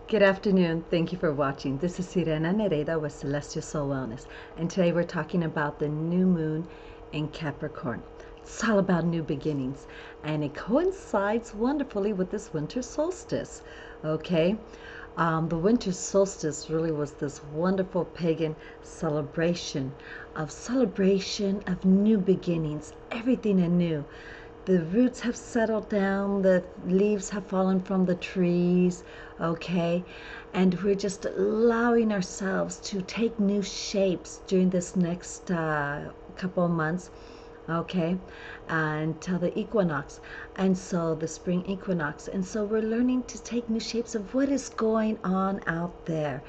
Good afternoon. Thank you for watching. This is Sirena Nereida with Celestial Soul Wellness, and today we're talking about the new moon in Capricorn. It's all about new beginnings, and it coincides wonderfully with this winter solstice. Okay, the winter solstice really was this wonderful pagan celebration of new beginnings, everything anew. The roots have settled down, the leaves have fallen from the trees, okay? And we're just allowing ourselves to take new shapes during this next couple of months, okay? Until the equinox, and so the spring equinox. And so we're learning to take new shapes of what is going on out there.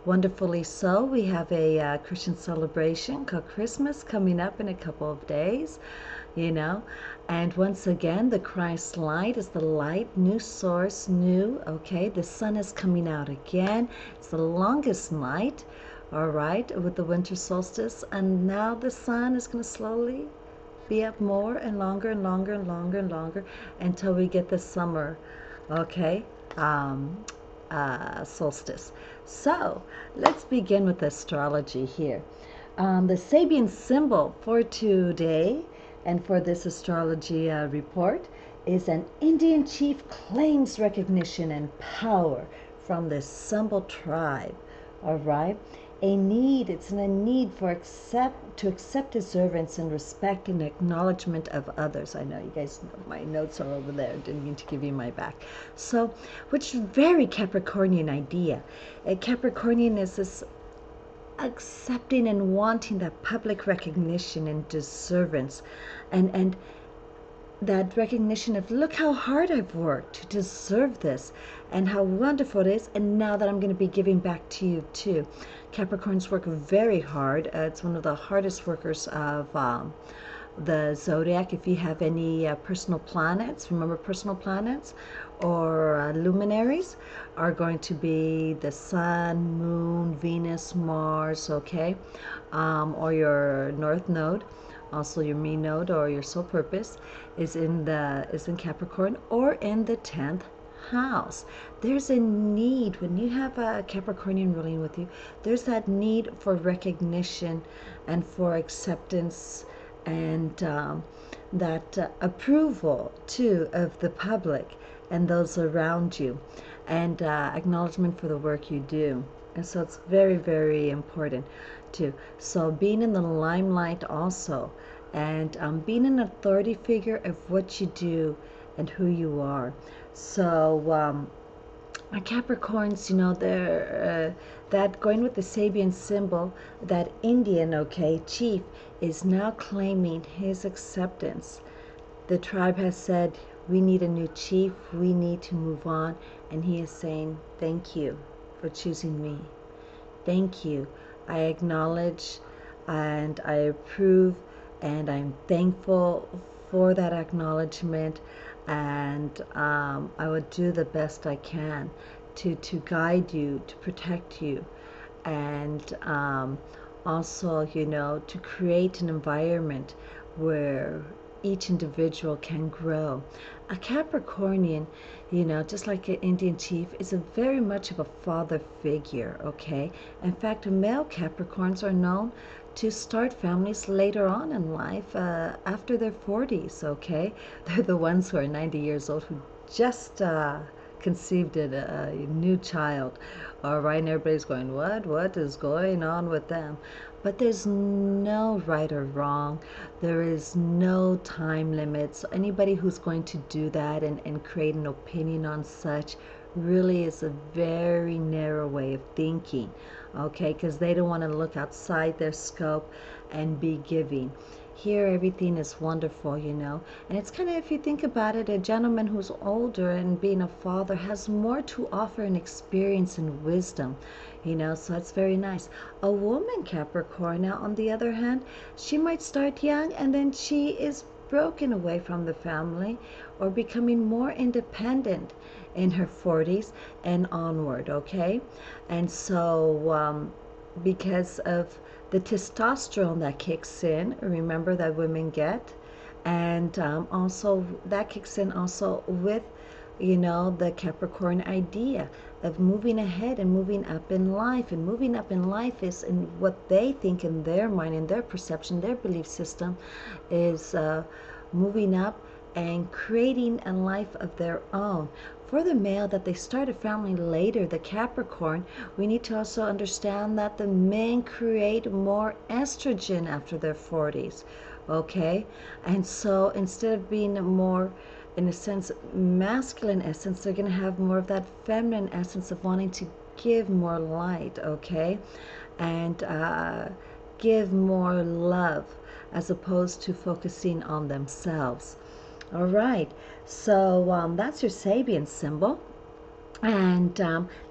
Wonderfully so, we have a Christian celebration called Christmas coming up in a couple of days, you know. And once again, the Christ light is the light, new source, new, okay. The sun is coming out again. It's the longest night, all right, with the winter solstice. And now the sun is going to slowly be up more and longer and longer and longer and longer until we get the summer, okay, solstice. So let's begin with astrology here. The Sabian symbol for today and for this astrology report is an Indian chief claims recognition and power from the symbol tribe. All right, it's a need for to accept observance and respect and acknowledgement of others. I know you guys know my notes are over there, didn't mean to give you my back. So, which is very Capricornian idea. A Capricornian is this accepting and wanting that public recognition and deservance, and that recognition of, look how hard I've worked to deserve this and how wonderful it is, and now that I'm going to be giving back to you too. Capricorns work very hard. It's one of the hardest workers of the Zodiac. If you have any personal planets, remember personal planets or luminaries are going to be the Sun, Moon, Venus, Mars, okay, or your North Node. Also, your me node or your soul purpose is in Capricorn or in the 10th house. There's a need when you have a Capricornian ruling with you. There's that need for recognition and for acceptance and that approval too of the public and those around you, and acknowledgement for the work you do. And so it's very, very important too. So being in the limelight also, and being an authority figure of what you do and who you are. So my Capricorns, you know, they're that going with the Sabian symbol, that Indian, okay, chief is now claiming his acceptance. The tribe has said, we need a new chief, we need to move on, and he is saying, thank you for choosing me. Thank you. I acknowledge and I approve, and I'm thankful for that acknowledgement, and I will do the best I can to guide you, to protect you, and also, you know, to create an environment where each individual can grow. A Capricornian, you know, just like an Indian chief, is a very much of a father figure, okay? In fact, male Capricorns are known to start families later on in life, after their 40s, okay? They're the ones who are 90 years old who just conceived a new child, all right? And everybody's going, what is going on with them? But there's no right or wrong. There is no time limits. Anybody who's going to do that and create an opinion on such really is a very narrow way of thinking, okay? Because they don't want to look outside their scope and be giving. Here, everything is wonderful, you know. And it's kind of, if you think about it, a gentleman who's older and being a father has more to offer in experience and wisdom, you know, so it's very nice. A woman Capricorn, now, on the other hand, she might start young and then she is broken away from the family or becoming more independent in her 40s and onward, okay? And so because of the testosterone that kicks in, remember, that women get, and also that kicks in also with you know, the Capricorn idea of moving ahead and moving up in life. And moving up in life is in what they think in their mind, in their perception, their belief system, is moving up and creating a life of their own. For the male, that they start a family later, the Capricorn, we need to also understand that the men create more estrogen after their 40s, okay? And so instead of being more, in a sense, masculine essence, they're going to have more of that feminine essence of wanting to give more light, okay? And give more love, as opposed to focusing on themselves. All right, so that's your Sabian symbol. And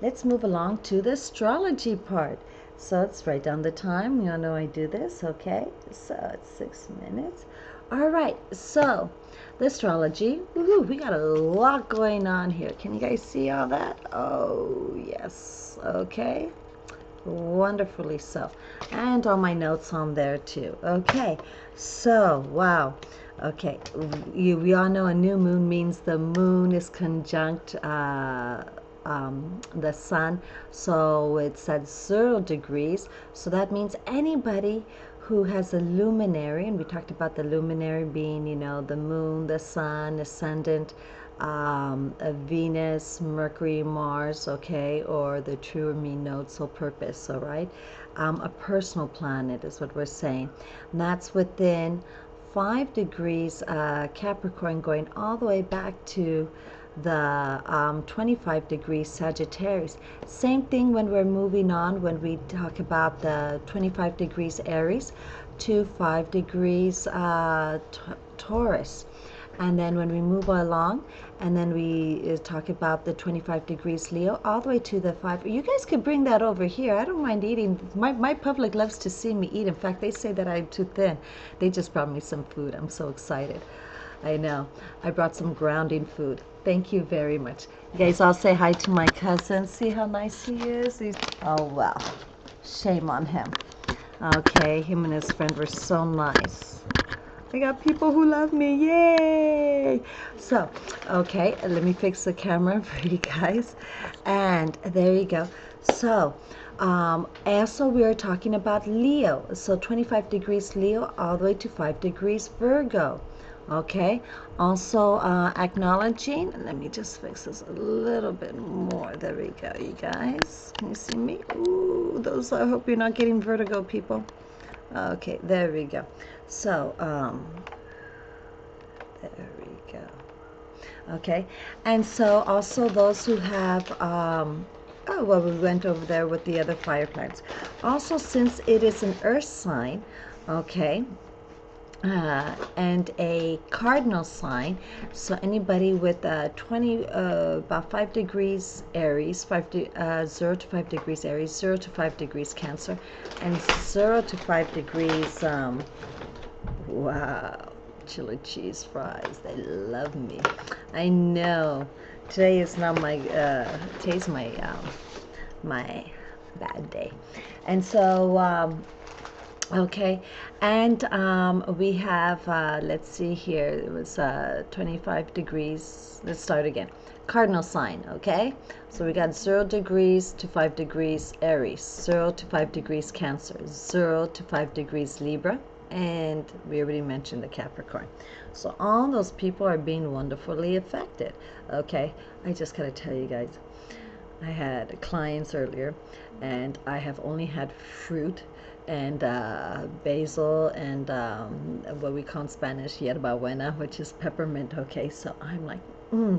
let's move along to the astrology part. So let's write down the time. You all know I do this, okay? So it's 6 minutes. All right, so the astrology. Woohoo, we got a lot going on here. Can you guys see all that? Oh, yes. Okay. Wonderfully so. And all my notes on there too. Okay, so wow. Okay, we all know a new moon means the moon is conjunct the sun, so it's at 0 degrees. So that means anybody who has a luminary, and we talked about the luminary being, you know, the moon, the sun, ascendant, Venus, Mercury, Mars, okay, or the true or mean node, sole purpose, all right? A personal planet is what we're saying. And that's within 5 degrees Capricorn, going all the way back to the 25 degrees Sagittarius. Same thing when we're moving on, when we talk about the 25 degrees Aries to 5 degrees Taurus. And then when we move along, and then we talk about the 25 degrees Leo, all the way to the 5. You guys could bring that over here. I don't mind eating. My public loves to see me eat. In fact, they say that I'm too thin. They just brought me some food. I'm so excited. I know. I brought some grounding food. Thank you very much. You guys all say hi to my cousin. See how nice he is? Oh, well. Shame on him. Okay, him and his friend were so nice. I got people who love me. Yay! So, okay, let me fix the camera for you guys. And there you go. So, also we are talking about Leo. So 25 degrees Leo all the way to 5 degrees Virgo. Okay, also acknowledging, let me just fix this a little bit more. There we go, you guys. Can you see me? Ooh, those, I hope you're not getting vertigo, people. Okay, there we go. So, there we go. Okay, and so also those who have, oh, well, we went over there with the other fire planets. Also, since it is an earth sign, okay, and a cardinal sign, so anybody with 20 about 5 degrees Aries, 0 to 5 degrees Aries, 0 to 5 degrees Cancer, and 0 to 5 degrees wow, chili cheese fries, they love me. I know today is not my today's my my bad day. And so okay, and we have, let's see here, it was 25 degrees. Let's start again. Cardinal sign, okay? So we got 0 degrees to 5 degrees Aries, 0 to 5 degrees Cancer, 0 to 5 degrees Libra, and we already mentioned the Capricorn. So all those people are being wonderfully affected, okay? I just gotta tell you guys, I had clients earlier, and I have only had fruit and basil and what we call in Spanish yerba buena, which is peppermint. Okay, so I'm like,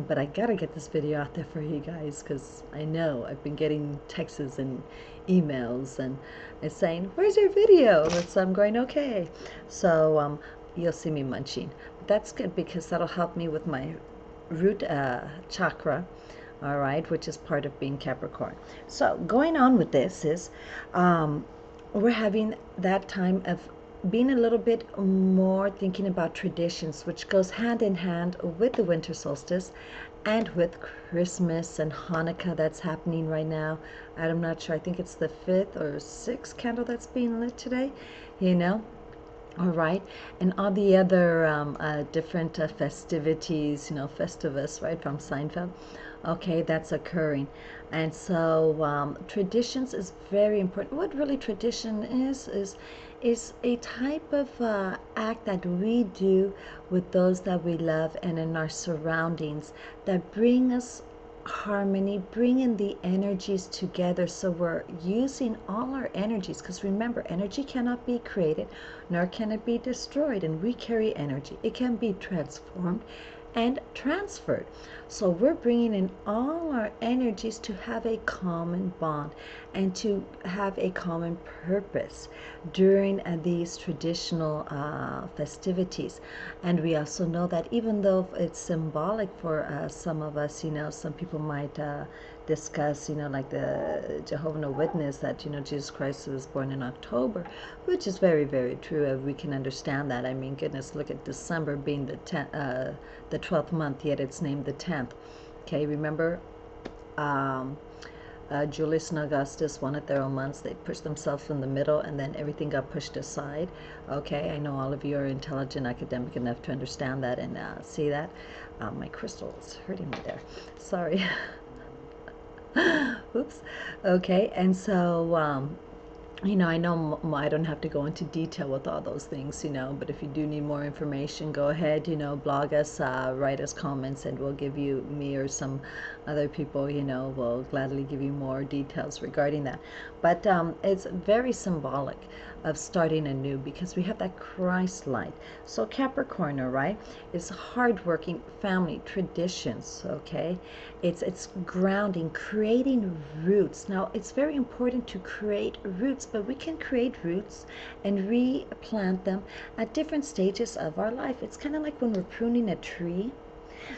but I gotta get this video out there for you guys, because I know I've been getting texts and emails and it's saying, where's your video? So I'm going, okay. So you'll see me munching. That's good, because that'll help me with my root chakra, all right, which is part of being Capricorn. So going on with this is we're having that time of being a little bit more thinking about traditions, which goes hand in hand with the winter solstice and with Christmas and Hanukkah that's happening right now. I'm not sure, I think it's the 5th or 6th candle that's being lit today, you know. All right, and all the other different festivities, Festivus, right, from Seinfeld. Okay, that's occurring. And so traditions is very important. What really tradition is a type of act that we do with those that we love and in our surroundings that bring us harmony, bringing the energies together. So we're using all our energies, because remember, energy cannot be created nor can it be destroyed, and we carry energy. It can be transformed and transferred. So we're bringing in all our energies to have a common bond and to have a common purpose during these traditional festivities. And we also know that even though it's symbolic for some of us, some people might discuss, like the Jehovah's Witness, that, Jesus Christ was born in October, which is very, very true. We can understand that. I mean, goodness, look at December being the 12th month, yet it's named the 10th. Okay, remember, Julius and Augustus wanted their own months. They pushed themselves in the middle, and then everything got pushed aside. Okay, I know all of you are intelligent, academic enough to understand that and see that. My crystal is hurting me there. Sorry. Oops. Okay, and so I know I don't have to go into detail with all those things, but if you do need more information, go ahead, blog us, write us comments, and we'll give you, me or some other people, will gladly give you more details regarding that. But it's very symbolic of starting anew, because we have that Christ light. So Capricorn, right, is hardworking, family, traditions, okay? It's grounding, creating roots. Now, it's very important to create roots, but we can create roots and replant them at different stages of our life. It's kind of like when we're pruning a tree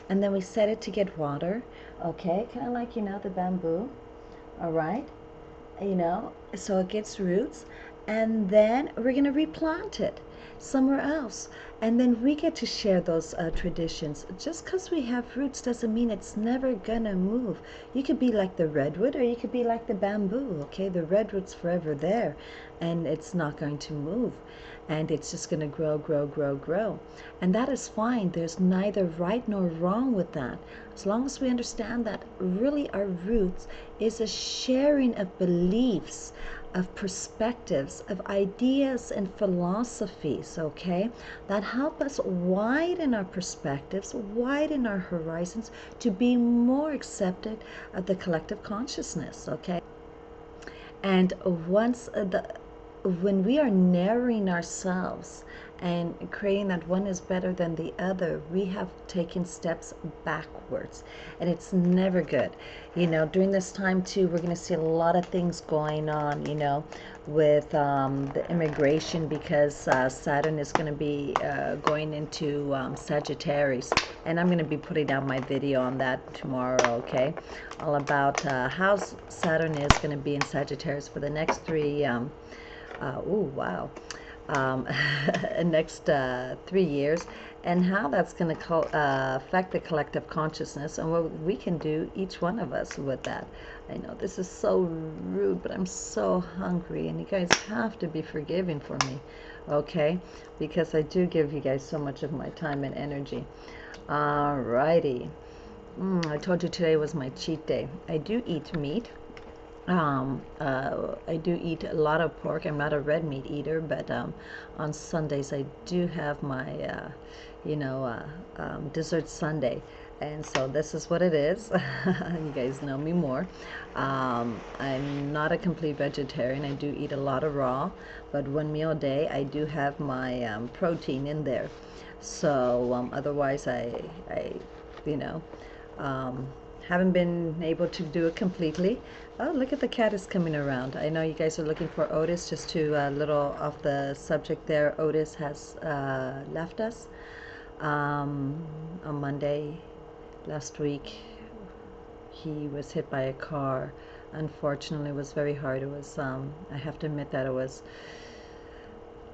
and then we set it to get water, okay? Kind of like, the bamboo, all right? So it gets roots, and then we're going to replant it somewhere else, and then we get to share those traditions. Just because we have roots doesn't mean it's never gonna move. You could be like the redwood, or you could be like the bamboo. Okay, the redwood's forever there, and it's not going to move, and it's just going to grow, grow, grow, grow. And that is fine. There's neither right nor wrong with that, as long as we understand that really our roots is a sharing of beliefs, of perspectives, of ideas and philosophies, okay, that help us widen our perspectives, widen our horizons, to be more accepted of the collective consciousness, okay? And when we are narrowing ourselves and creating that one is better than the other, we have taken steps backwards, and it's never good. During this time too, we're going to see a lot of things going on, with the immigration, because Saturn is going to be going into Sagittarius, and I'm going to be putting out my video on that tomorrow, okay, all about how Saturn is going to be in Sagittarius for the next next 3 years, and how that's going to affect the collective consciousness, and what we can do, each one of us, with that. I know this is so rude, but I'm so hungry, and you guys have to be forgiving for me, okay, because I do give you guys so much of my time and energy. Alrighty. I told you today was my cheat day. I do eat meat. I do eat a lot of pork. I'm not a red meat eater, but on Sundays I do have my, dessert Sunday. And so this is what it is. You guys know me more. I'm not a complete vegetarian. I do eat a lot of raw, but one meal a day I do have my protein in there. So otherwise haven't been able to do it completely. Oh, look at the cat is coming around. I know you guys are looking for Otis. Just to a little off the subject there, Otis has left us on Monday last week. He was hit by a car. Unfortunately, it was very hard. It was, I have to admit that it was,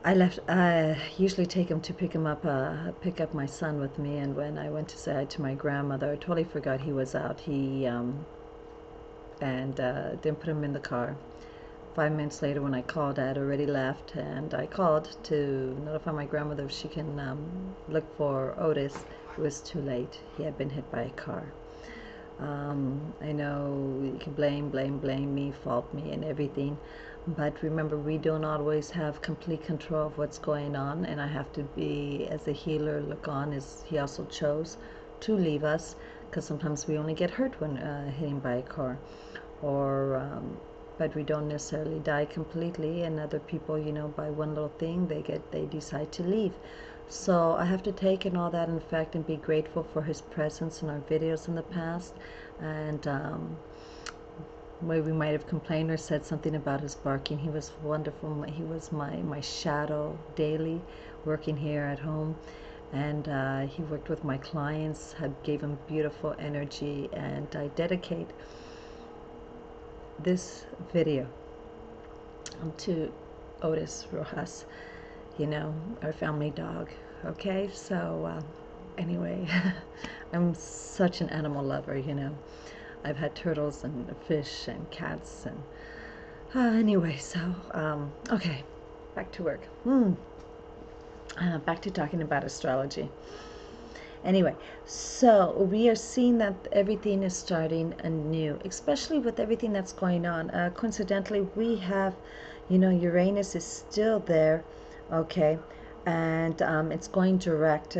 I usually take him to pick up my son with me, and when I went to say hi to my grandmother, I totally forgot he was out. He didn't put him in the car. 5 minutes later, when I called, I had already left, and I called to notify my grandmother if she can look for Otis. It was too late. He had been hit by a car. I know you can blame me, fault me, and everything, but remember, we don't always have complete control of what's going on, and I have to be, as a healer, look on, as he also chose to leave us, because sometimes we only get hurt when hitting by a car, or but we don't necessarily die completely, and other people, you know, by one little thing, they decide to leave. So I have to take in all that in fact and be grateful for his presence in our videos in the past. And where we might have complained or said something about his barking, he was wonderful. He was my shadow daily, working here at home. And he worked with my clients, gave him beautiful energy. And I dedicate this video to Otis Rojas, you know, our family dog. Okay, so anyway, I'm such an animal lover, you know. I've had turtles and fish and cats, and anyway, so okay, back to work. Back to talking about astrology. Anyway, so we are seeing that everything is starting anew, especially with everything that's going on. Coincidentally, we have, you know, Uranus is still there, okay, and it's going direct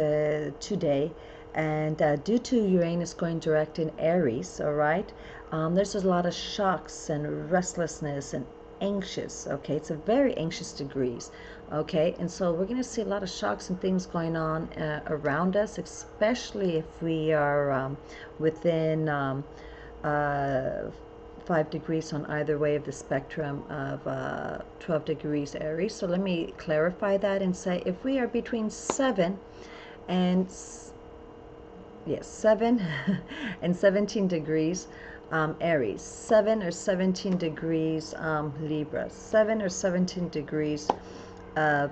today. And due to Uranus going direct in Aries, all right, there's a lot of shocks and restlessness and anxious, okay? It's a very anxious degrees, okay? And so we're going to see a lot of shocks and things going on around us, especially if we are within 5 degrees on either way of the spectrum of 12 degrees Aries. So let me clarify that and say, if we are between 7 and 7 and 17 degrees Aries, 7 or 17 degrees Libra, 7 or 17 degrees of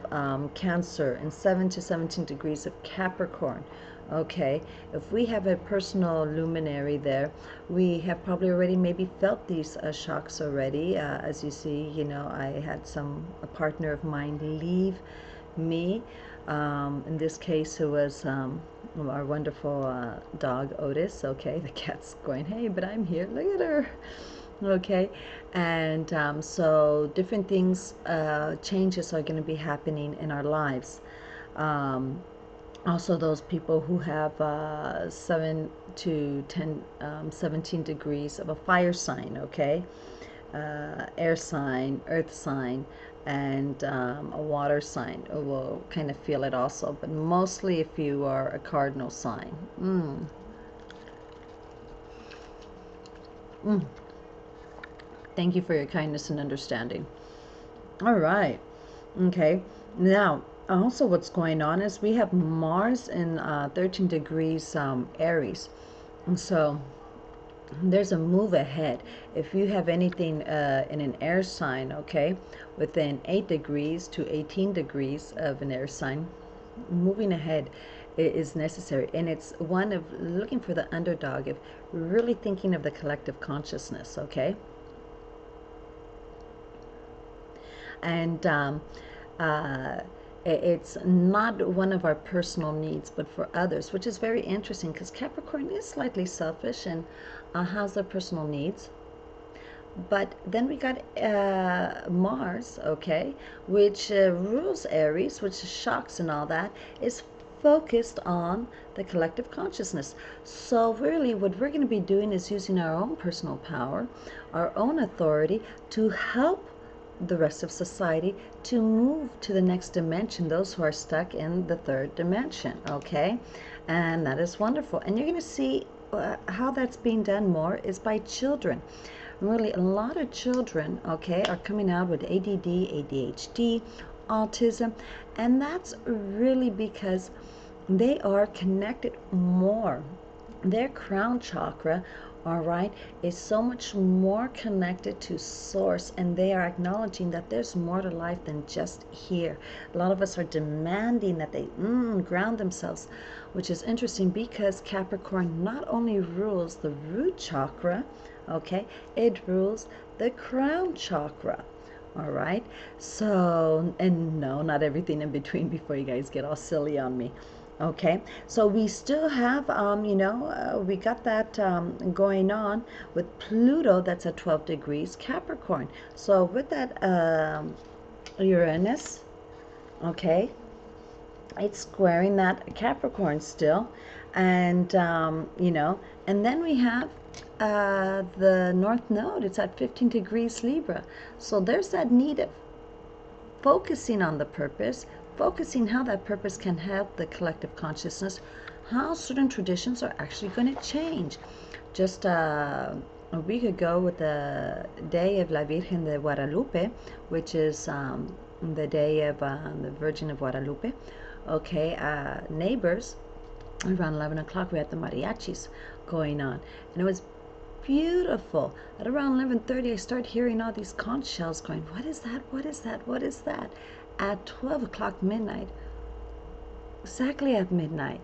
Cancer, and 7 to 17 degrees of Capricorn. Okay, if we have a personal luminary there, we have probably already maybe felt these shocks already. As you see, you know, I had a partner of mine leave me. In this case, it was our wonderful dog Otis. Okay, the cat's going, hey, but I'm here, look at her. Okay, and so different things, changes are going to be happening in our lives. Also, those people who have 7 to 10, 17 degrees of a fire sign, okay, air sign, earth sign, and a water sign will kind of feel it also, but mostly if you are a cardinal sign. Thank you for your kindness and understanding. All right. Okay. Now, also what's going on is we have Mars in 13 degrees Aries. And so there's a move ahead. If you have anything in an air sign, okay, within 8 degrees to 18 degrees of an air sign, moving ahead is necessary. And it's one of looking for the underdog, of really thinking of the collective consciousness, okay? And it's not one of our personal needs, but for others, which is very interesting, because Capricorn is slightly selfish and has their personal needs. But then we got Mars, okay, which rules Aries, which is shocks and all that, is focused on the collective consciousness. So really what we're going to be doing is using our own personal power, our own authority, to help the rest of society to move to the next dimension, those who are stuck in the 3rd dimension, okay? And that is wonderful. And you're going to see how that's being done more is by children. Really, a lot of children, okay, are coming out with ADD, ADHD, autism, and that's really because they are connected more. Their crown chakra, all right, is so much more connected to source, and they are acknowledging that there's more to life than just here. A lot of us are demanding that they ground themselves, which is interesting because Capricorn not only rules the root chakra, okay, it rules the crown chakra, All right. So, and no, not everything in between before you guys get all silly on me. Okay. So we still have, we got that going on with Pluto that's at 12 degrees Capricorn. So with that Uranus, okay, it's squaring that Capricorn still. And, and then we have the North Node. It's at 15 degrees Libra. So there's that need of focusing on the purpose, focusing how that purpose can help the collective consciousness, how certain traditions are actually going to change. Just a week ago with the day of La Virgen de Guadalupe, which is the day of the Virgin of Guadalupe, okay, neighbors, around 11 o'clock we had the mariachis going on, and it was beautiful. At around 11:30 I started hearing all these conch shells going, what is that, what is that, what is that? At 12 o'clock midnight, exactly at midnight,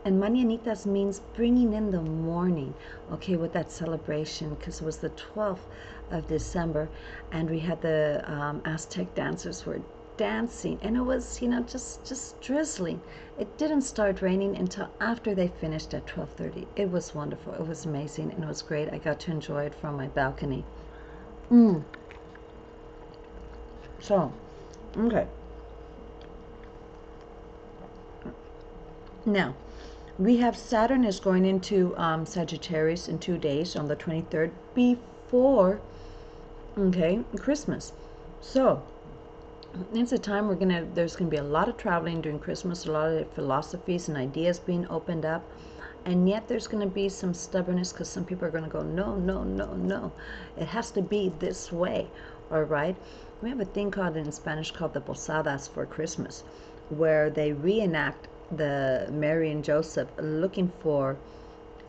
and mañanitas means bringing in the morning, okay, with that celebration, because it was the 12th of December, and we had the Aztec dancers were dancing, and it was, just drizzling. It didn't start raining until after they finished at 12:30. It was wonderful. It was amazing, and it was great. I got to enjoy it from my balcony. So, okay. Now, we have Saturn is going into Sagittarius in 2 days on the 23rd before, okay, Christmas. So, it's a time there's gonna be a lot of traveling during Christmas, a lot of philosophies and ideas being opened up, and yet there's gonna be some stubbornness because some people are gonna go, no, no, no, no, it has to be this way. All right, we have a thing called in Spanish called the Posadas for Christmas, where they reenact the Mary and Joseph looking for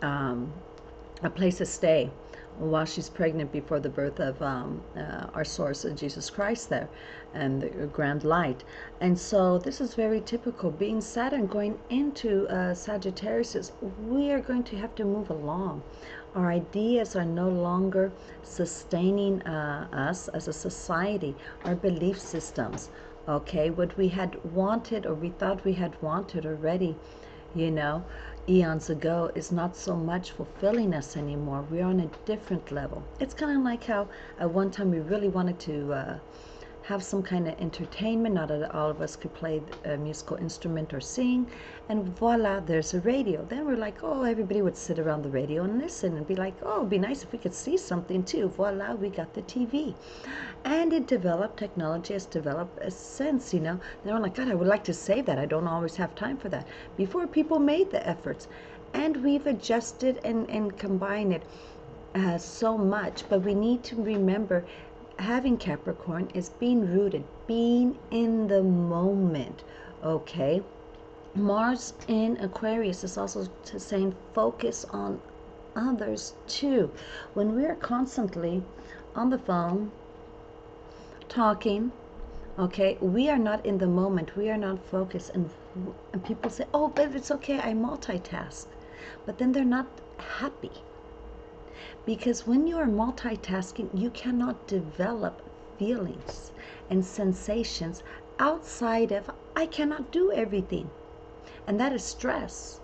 a place to stay while she's pregnant before the birth of our source, Jesus Christ there, and the grand light. And so this is very typical. Being Saturn going into Sagittarius, we are going to have to move along. Our ideas are no longer sustaining us as a society, our belief systems. Okay, what we had wanted, or we thought we had wanted already, eons ago, is not so much fulfilling us anymore. We're on a different level. It's kind of like how at one time we really wanted to have some kind of entertainment. Not that all of us could play a musical instrument or sing, and voila, there's a radio. Then we're like, oh, everybody would sit around the radio and listen and be like, oh, it'd be nice if we could see something too. Voila, we got the TV. And it developed, technology has developed a sense, Then we're like, God, I would like to save that. I don't always have time for that. Before, people made the efforts, and we've adjusted and combined it so much. But we need to remember, having Capricorn is being rooted, being in the moment, okay? Mars in Aquarius is also saying focus on others too. When we are constantly on the phone, talking, okay, we are not in the moment, we are not focused, and people say, oh, but it's okay, I multitask. But then they're not happy. Because when you are multitasking, you cannot develop feelings and sensations outside of, I cannot do everything. And that is stress.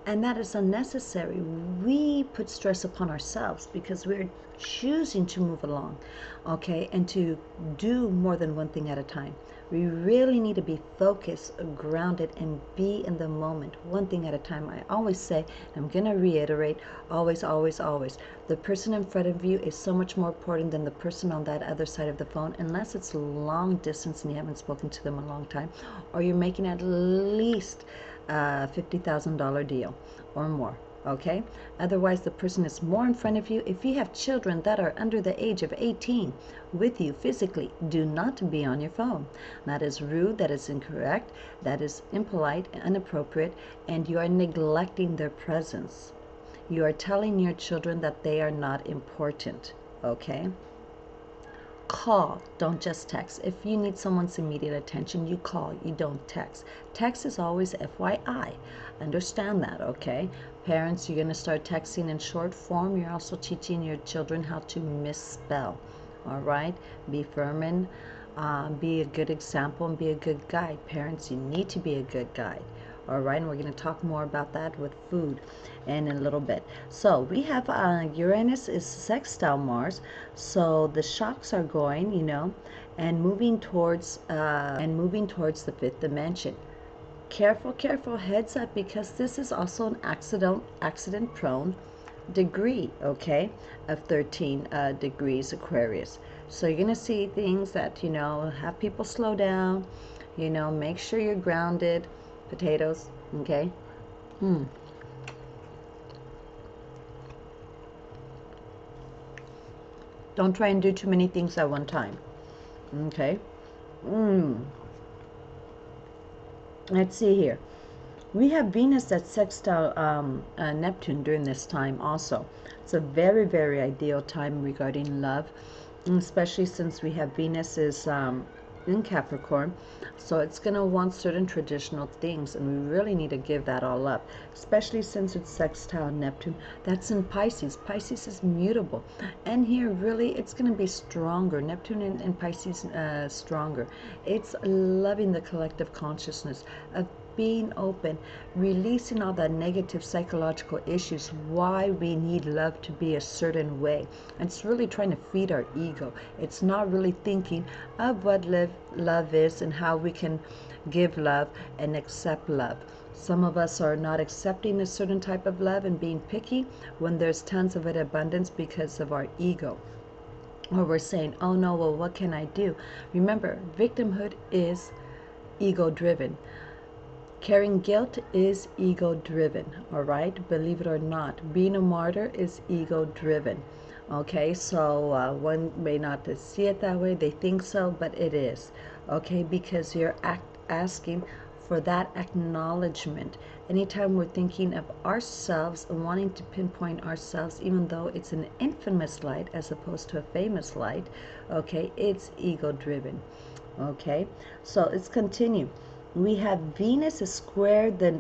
And that is unnecessary. We put stress upon ourselves because we're choosing to move along, okay, and to do more than one thing at a time. We really need to be focused, grounded, and be in the moment, one thing at a time. I always say, and I'm going to reiterate, always, always, always, the person in front of you is so much more important than the person on that other side of the phone, unless it's long distance and you haven't spoken to them in a long time, or you're making at least a $50,000 deal or more. Okay, otherwise the person is more in front of you. If you have children that are under the age of 18 with you physically, do not be on your phone. That is rude, that is incorrect, that is impolite, inappropriate, and you are neglecting their presence. You are telling your children that they are not important. Okay, call, don't just text. If you need someone's immediate attention, you call, you don't text. Text is always FYI. Understand that, okay? Parents, you're going to start texting in short form. You're also teaching your children how to misspell, all right? Be firm and be a good example and be a good guide. Parents, you need to be a good guide. All right, and we're going to talk more about that with food in a little bit. So we have Uranus is sextile Mars, so the shocks are going, and moving towards the fifth dimension. Careful, careful, heads up, because this is also an accident prone degree, okay, of 13 degrees Aquarius. So you're going to see things that, have people slow down, make sure you're grounded. Potatoes, okay. Don't try and do too many things at one time, okay. Let's see here. We have Venus at sextile Neptune during this time also. It's a very, very ideal time regarding love, especially since we have Venus is in Capricorn. So it's going to want certain traditional things, and we really need to give that all up, especially since it's sextile Neptune. That's in Pisces. Pisces is mutable. And here, really, it's going to be stronger. Neptune in Pisces, stronger. It's loving the collective consciousness of being open, releasing all the negative psychological issues, why we need love to be a certain way. It's really trying to feed our ego. It's not really thinking of what love is and how we can give love and accept love. Some of us are not accepting a certain type of love and being picky when there's tons of it abundance because of our ego. Or we're saying, oh no, well, what can I do? Remember, victimhood is ego driven. Carrying guilt is ego-driven, all right? Believe it or not, being a martyr is ego-driven, okay? So one may not see it that way, they think so, but it is, okay? Because you're asking for that acknowledgement. Anytime we're thinking of ourselves and wanting to pinpoint ourselves, even though it's an infamous light as opposed to a famous light, okay, it's ego-driven, okay? So let's continue. We have Venus is square the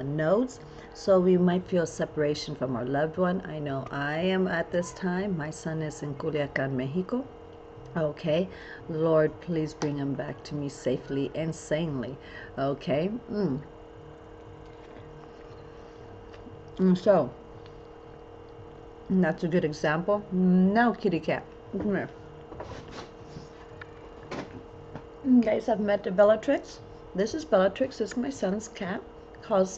nodes, so we might feel separation from our loved one. I know I am at this time. My son is in Culiacan, Mexico. Okay, Lord, please bring him back to me safely and sanely. Okay. So, that's a good example. No, kitty cat. Come here. You guys have met Bellatrix? This is Bellatrix. This is my son's cat.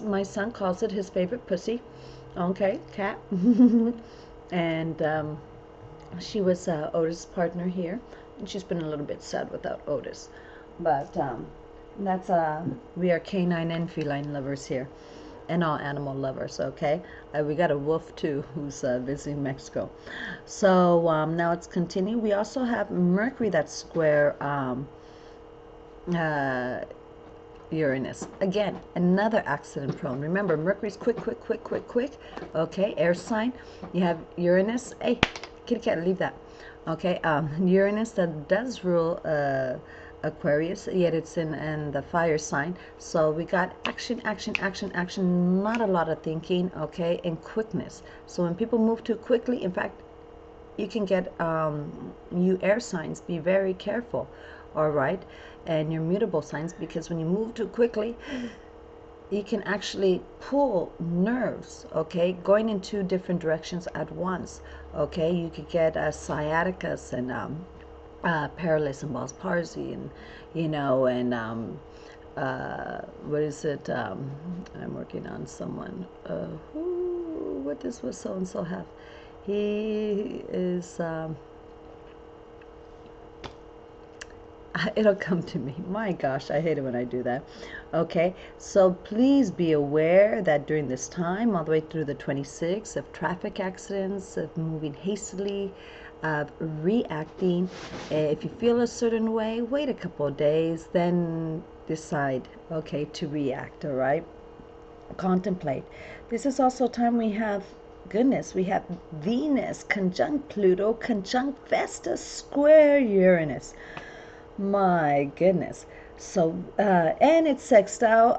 My son calls it his favorite pussy. Okay, cat. And she was Otis' partner here, and she's been a little bit sad without Otis. But that's we are canine and feline lovers here, and all animal lovers. Okay, we got a wolf too who's visiting Mexico. So now let's continue. We also have Mercury that's square Uranus. Again, another accident prone. Remember, Mercury's quick. Okay, air sign. You have Uranus. Hey, kitty cat, leave that. Okay, Uranus that does rule Aquarius, yet it's in the fire sign. So we got action, not a lot of thinking, okay, and quickness. So when people move too quickly, in fact, you can get you air signs, be very careful, all right, and your mutable signs, because when you move too quickly, you can actually pull nerves, okay, going in two different directions at once, okay. You could get sciaticus and paralysis and Bell's palsy, and and what is it, I'm working on someone, what does so and so have? He is it'll come to me. My gosh, I hate it when I do that. Okay, so please be aware that during this time, all the way through the 26th, of traffic accidents, of moving hastily, of reacting. If you feel a certain way, wait a couple of days, then decide, okay, to react, all right? Contemplate. This is also time we have, goodness, we have Venus conjunct Pluto, conjunct Vesta, square Uranus. My goodness. So and it's sextile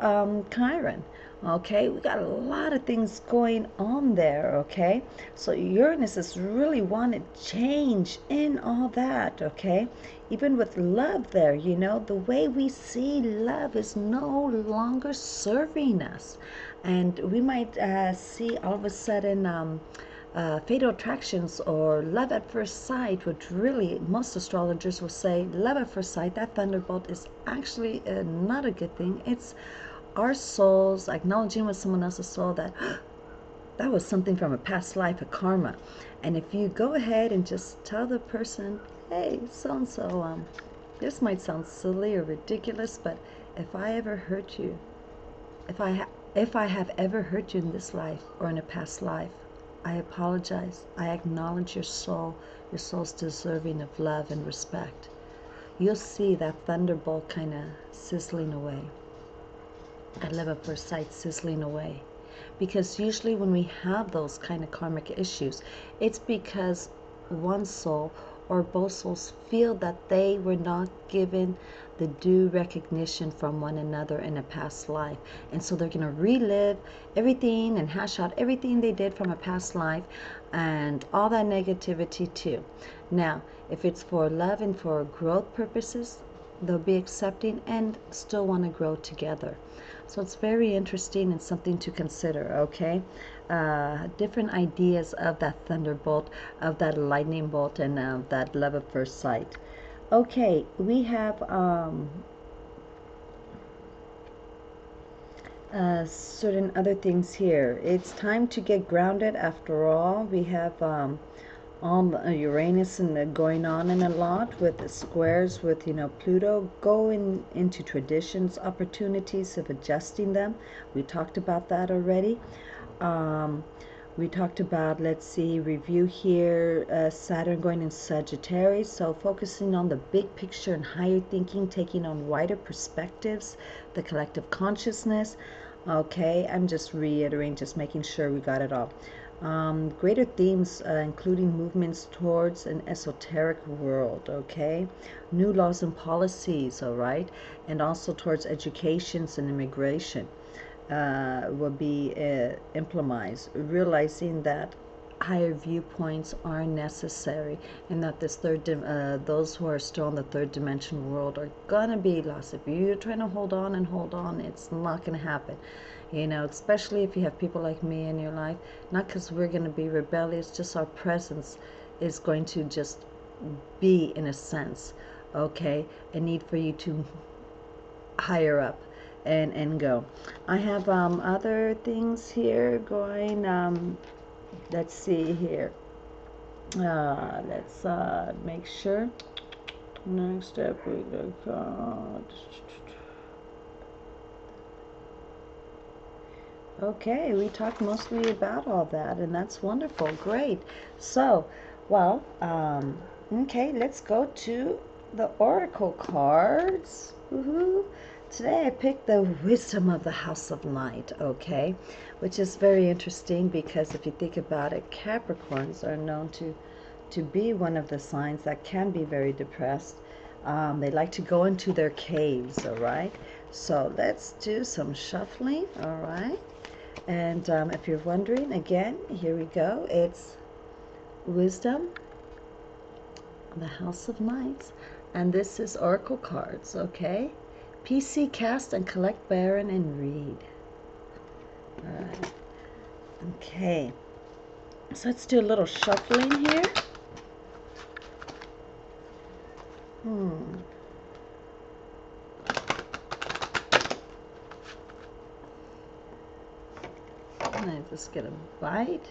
Chiron. Okay, we got a lot of things going on there. Okay, so Uranus is really wanting change in all that. Okay, even with love there, the way we see love is no longer serving us, and we might see all of a sudden fatal attractions or love at first sight, which really most astrologers will say love at first sight, that thunderbolt is actually not a good thing. It's our souls acknowledging with someone else's soul that that was something from a past life, a karma. And if you go ahead and just tell the person, hey, so-and-so, this might sound silly or ridiculous, but if I ever hurt you, if I have ever hurt you in this life or in a past life, I apologize. I acknowledge your soul. Your soul's deserving of love and respect. You'll see that thunderbolt kind of sizzling away. That love at first sight sizzling away. Because usually when we have those kind of karmic issues, it's because one soul or both souls feel that they were not given the due recognition from one another in a past life. And so they're going to relive everything and hash out everything they did from a past life and all that negativity too. Now, if it's for love and for growth purposes, they'll be accepting and still want to grow together. So it's very interesting and something to consider, okay? Different ideas of that thunderbolt, of that lightning bolt, and that love at first sight. Okay, we have certain other things here. It's time to get grounded after all. We have all Uranus and going on in a lot with the squares with Pluto going into traditions, opportunities of adjusting them. We talked about that already. We talked about, let's see, review here, Saturn going in Sagittarius, so focusing on the big picture and higher thinking, taking on wider perspectives, the collective consciousness. Okay, I'm just reiterating, just making sure we got it all. Greater themes, including movements towards an esoteric world, okay? New laws and policies, all right? And also towards educations and immigration will be implemented, realizing that higher viewpoints are necessary and that this those who are still in the third dimension world are gonna be lost. If you're trying to hold on, it's not gonna happen. Especially if you have people like me in your life, not because we're going to be rebellious, just our presence is going to just be, in a sense, okay, a need for you to higher up and go. I have other things here going, let's see here, let's make sure. Next step we go. Okay, we talked mostly about all that, and that's wonderful. Great. So, well, okay, let's go to the oracle cards. Woohoo! Today I picked the wisdom of the House of Light, okay, which is very interesting because if you think about it, Capricorns are known to be one of the signs that can be very depressed. They like to go into their caves, all right? So let's do some shuffling, all right? And if you're wondering, again, here we go. It's Wisdom, the House of Lights, and this is Oracle cards, okay? PC, cast, and collect, Baron, and read. All right. Okay. So let's do a little shuffling here. I just get a bite.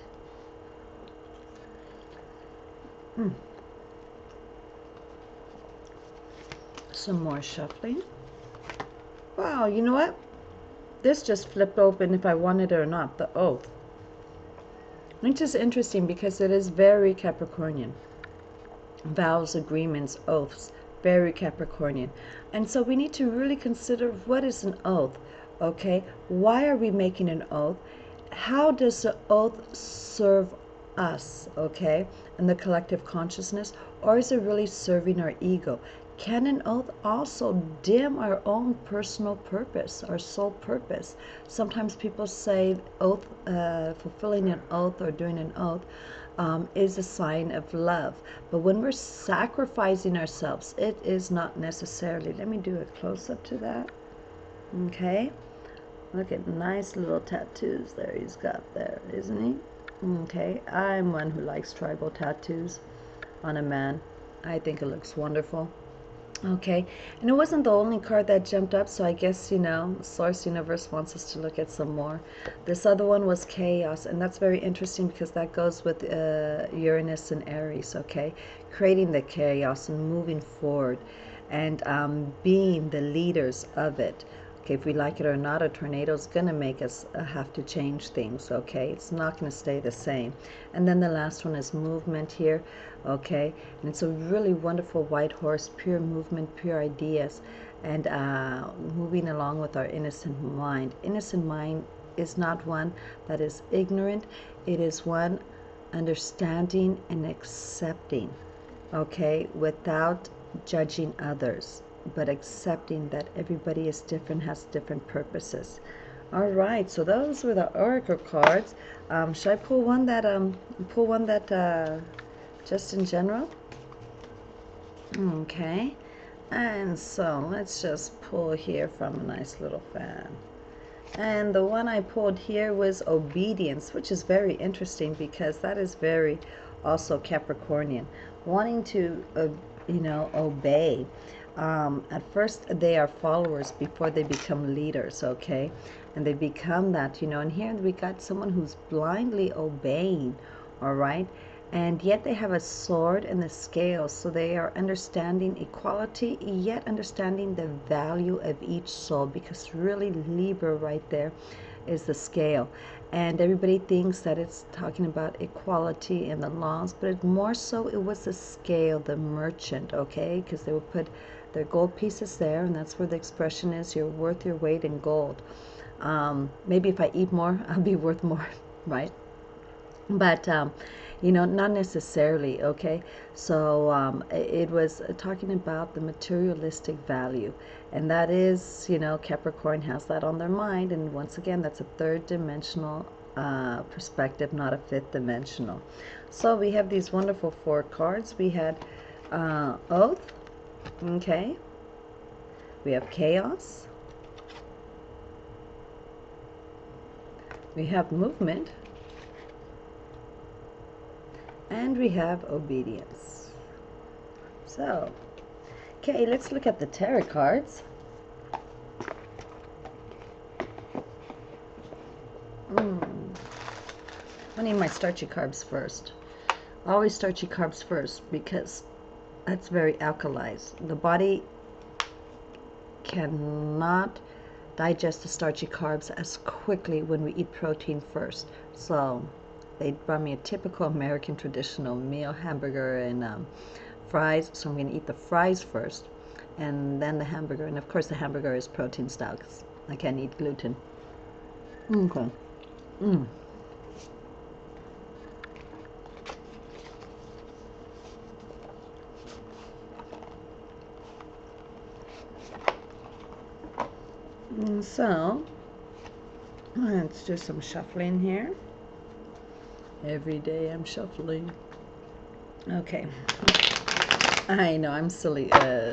Some more shuffling. Wow, you know what? This just flipped open if I wanted it or not, the Oath. Which is interesting because it is very Capricornian. Vows, agreements, oaths, very Capricornian. And so we need to really consider what is an oath, okay? Why are we making an oath? How does the oath serve us, okay, and the collective consciousness, or is it really serving our ego? Can an oath also dim our own personal purpose, our soul purpose? Sometimes people say oath, fulfilling an oath or doing an oath is a sign of love. But when we're sacrificing ourselves, it is not necessarily. Let me do a close-up to that. Okay. Look at nice little tattoos there he's got there, isn't he? Okay. I'm one who likes tribal tattoos on a man. I think it looks wonderful. Okay, and it wasn't the only card that jumped up, so I guess, you know, Source Universe wants us to look at some more. This other one was Chaos, and that's very interesting because that goes with Uranus and Aries, okay? Creating the chaos and moving forward and being the leaders of it. Okay, if we like it or not, a tornado is going to make us have to change things, okay? It's not going to stay the same. And then the last one is movement here, okay? And it's a really wonderful white horse, pure movement, pure ideas, and moving along with our innocent mind. Innocent mind is not one that is ignorant. It is one understanding and accepting, okay, without judging others, but accepting that everybody is different, has different purposes. All right, so those were the oracle cards. Should I pull one that just in general? Okay, and so let's just pull here from a nice little fan. And the one I pulled here was obedience, which is very interesting because that is very also Capricornian, wanting to you know, obey. At first they are followers before they become leaders, okay? And they become that, you know, and here we got someone who's blindly obeying, all right? And yet they have a sword and the scales, so they are understanding equality, yet understanding the value of each soul, because really Libra right there is the scale. And everybody thinks that it's talking about equality and the laws, but it more so it was the scale, the merchant, okay? Because they would put their gold pieces there, and that's where the expression is, you're worth your weight in gold. Maybe if I eat more, I'll be worth more, right? But you know, not necessarily, okay? So it was talking about the materialistic value, and that is, you know, Capricorn has that on their mind, and once again, that's a third dimensional perspective, not a fifth dimensional. So we have these wonderful 4 cards. We had Oath, okay? We have Chaos. We have Movement. And we have Obedience. So, okay, let's look at the tarot cards. I need my starchy carbs first. Always starchy carbs first because that's very alkalized. The body cannot digest the starchy carbs as quickly when we eat protein first. So they brought me a typical American traditional meal, hamburger and fries. So I'm going to eat the fries first and then the hamburger. And of course the hamburger is protein style because I can't eat gluten. Okay. So let's do some shuffling here. Every day I'm shuffling. Okay. I know I'm silly.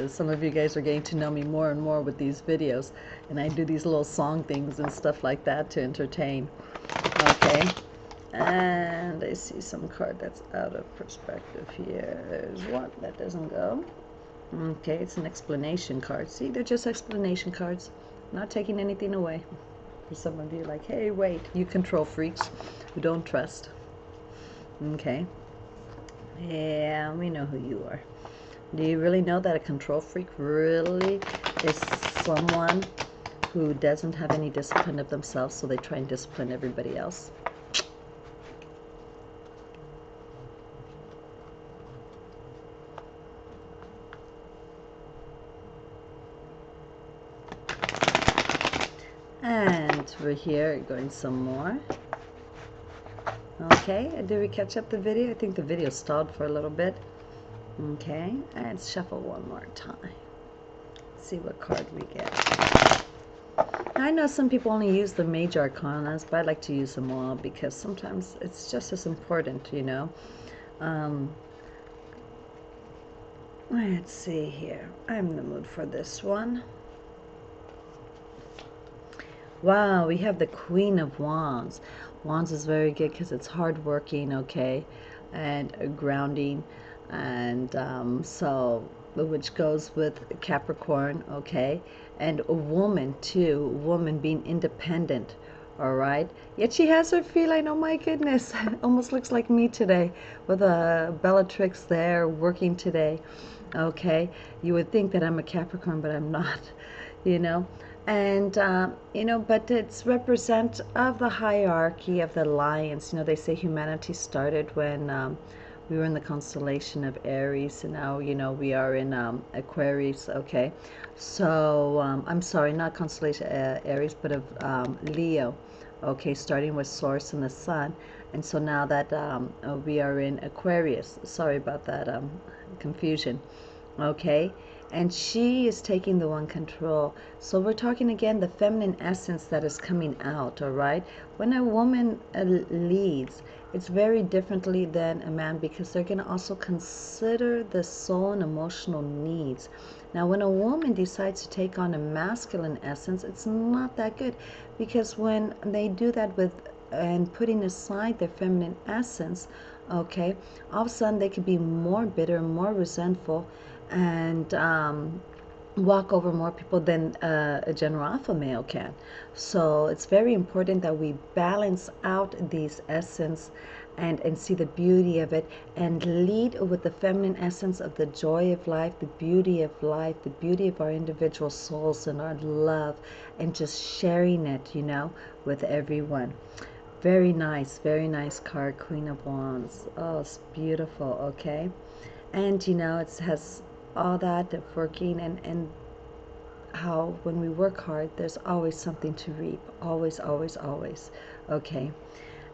Some of you guys are getting to know me more and more with these videos, and I do these little song things and stuff like that to entertain. Okay. And I see some card that's out of perspective here. There's one that doesn't go. Okay, it's an explanation card. See, they're just explanation cards. Not taking anything away. For some of you, like, hey, wait, you control freaks who don't trust. Okay. Yeah, we know who you are. Do you really know that a control freak really is someone who doesn't have any discipline of themselves, so they try and discipline everybody else? And we're here going some more. Okay, did we catch up the video? I think the video stalled for a little bit. Okay, let's shuffle one more time. See what card we get. I know some people only use the major arcanas, but I like to use them all because sometimes it's just as important, you know. Let's see here. I'm in the mood for this one. Wow, we have the Queen of Wands. Wands is very good because it's hardworking, okay, and grounding, and so which goes with Capricorn, okay, and a woman too, woman being independent, all right. Yet she has her feline. Oh my goodness, almost looks like me today with a Bellatrix there working today. Okay, you would think that I'm a Capricorn, but I'm not, you know. And you know, but it's represent of the hierarchy of the alliance. You know, they say humanity started when we were in the constellation of Aries, and now, you know, we are in Aquarius. Okay, so I'm sorry, not constellation Aries, but of Leo. Okay, starting with Source and the Sun, and so now that we are in Aquarius. Sorry about that confusion. Okay, and she is taking the one control. So we're talking again the feminine essence that is coming out. All right, when a woman leads, it's very differently than a man because they're going to also consider the soul and emotional needs. Now when a woman decides to take on a masculine essence, it's not that good, because when they do that with and putting aside their feminine essence, okay, all of a sudden they could be more bitter, more resentful, and walk over more people than a general alpha male can. So it's very important that we balance out these essence and see the beauty of it, and lead with the feminine essence of the joy of life, the beauty of life, the beauty of our individual souls and our love, and just sharing it, you know, with everyone. Very nice card, Queen of Wands. Oh, it's beautiful. Okay, and you know, it has all that of working, and how when we work hard, there's always something to reap. Always. Okay,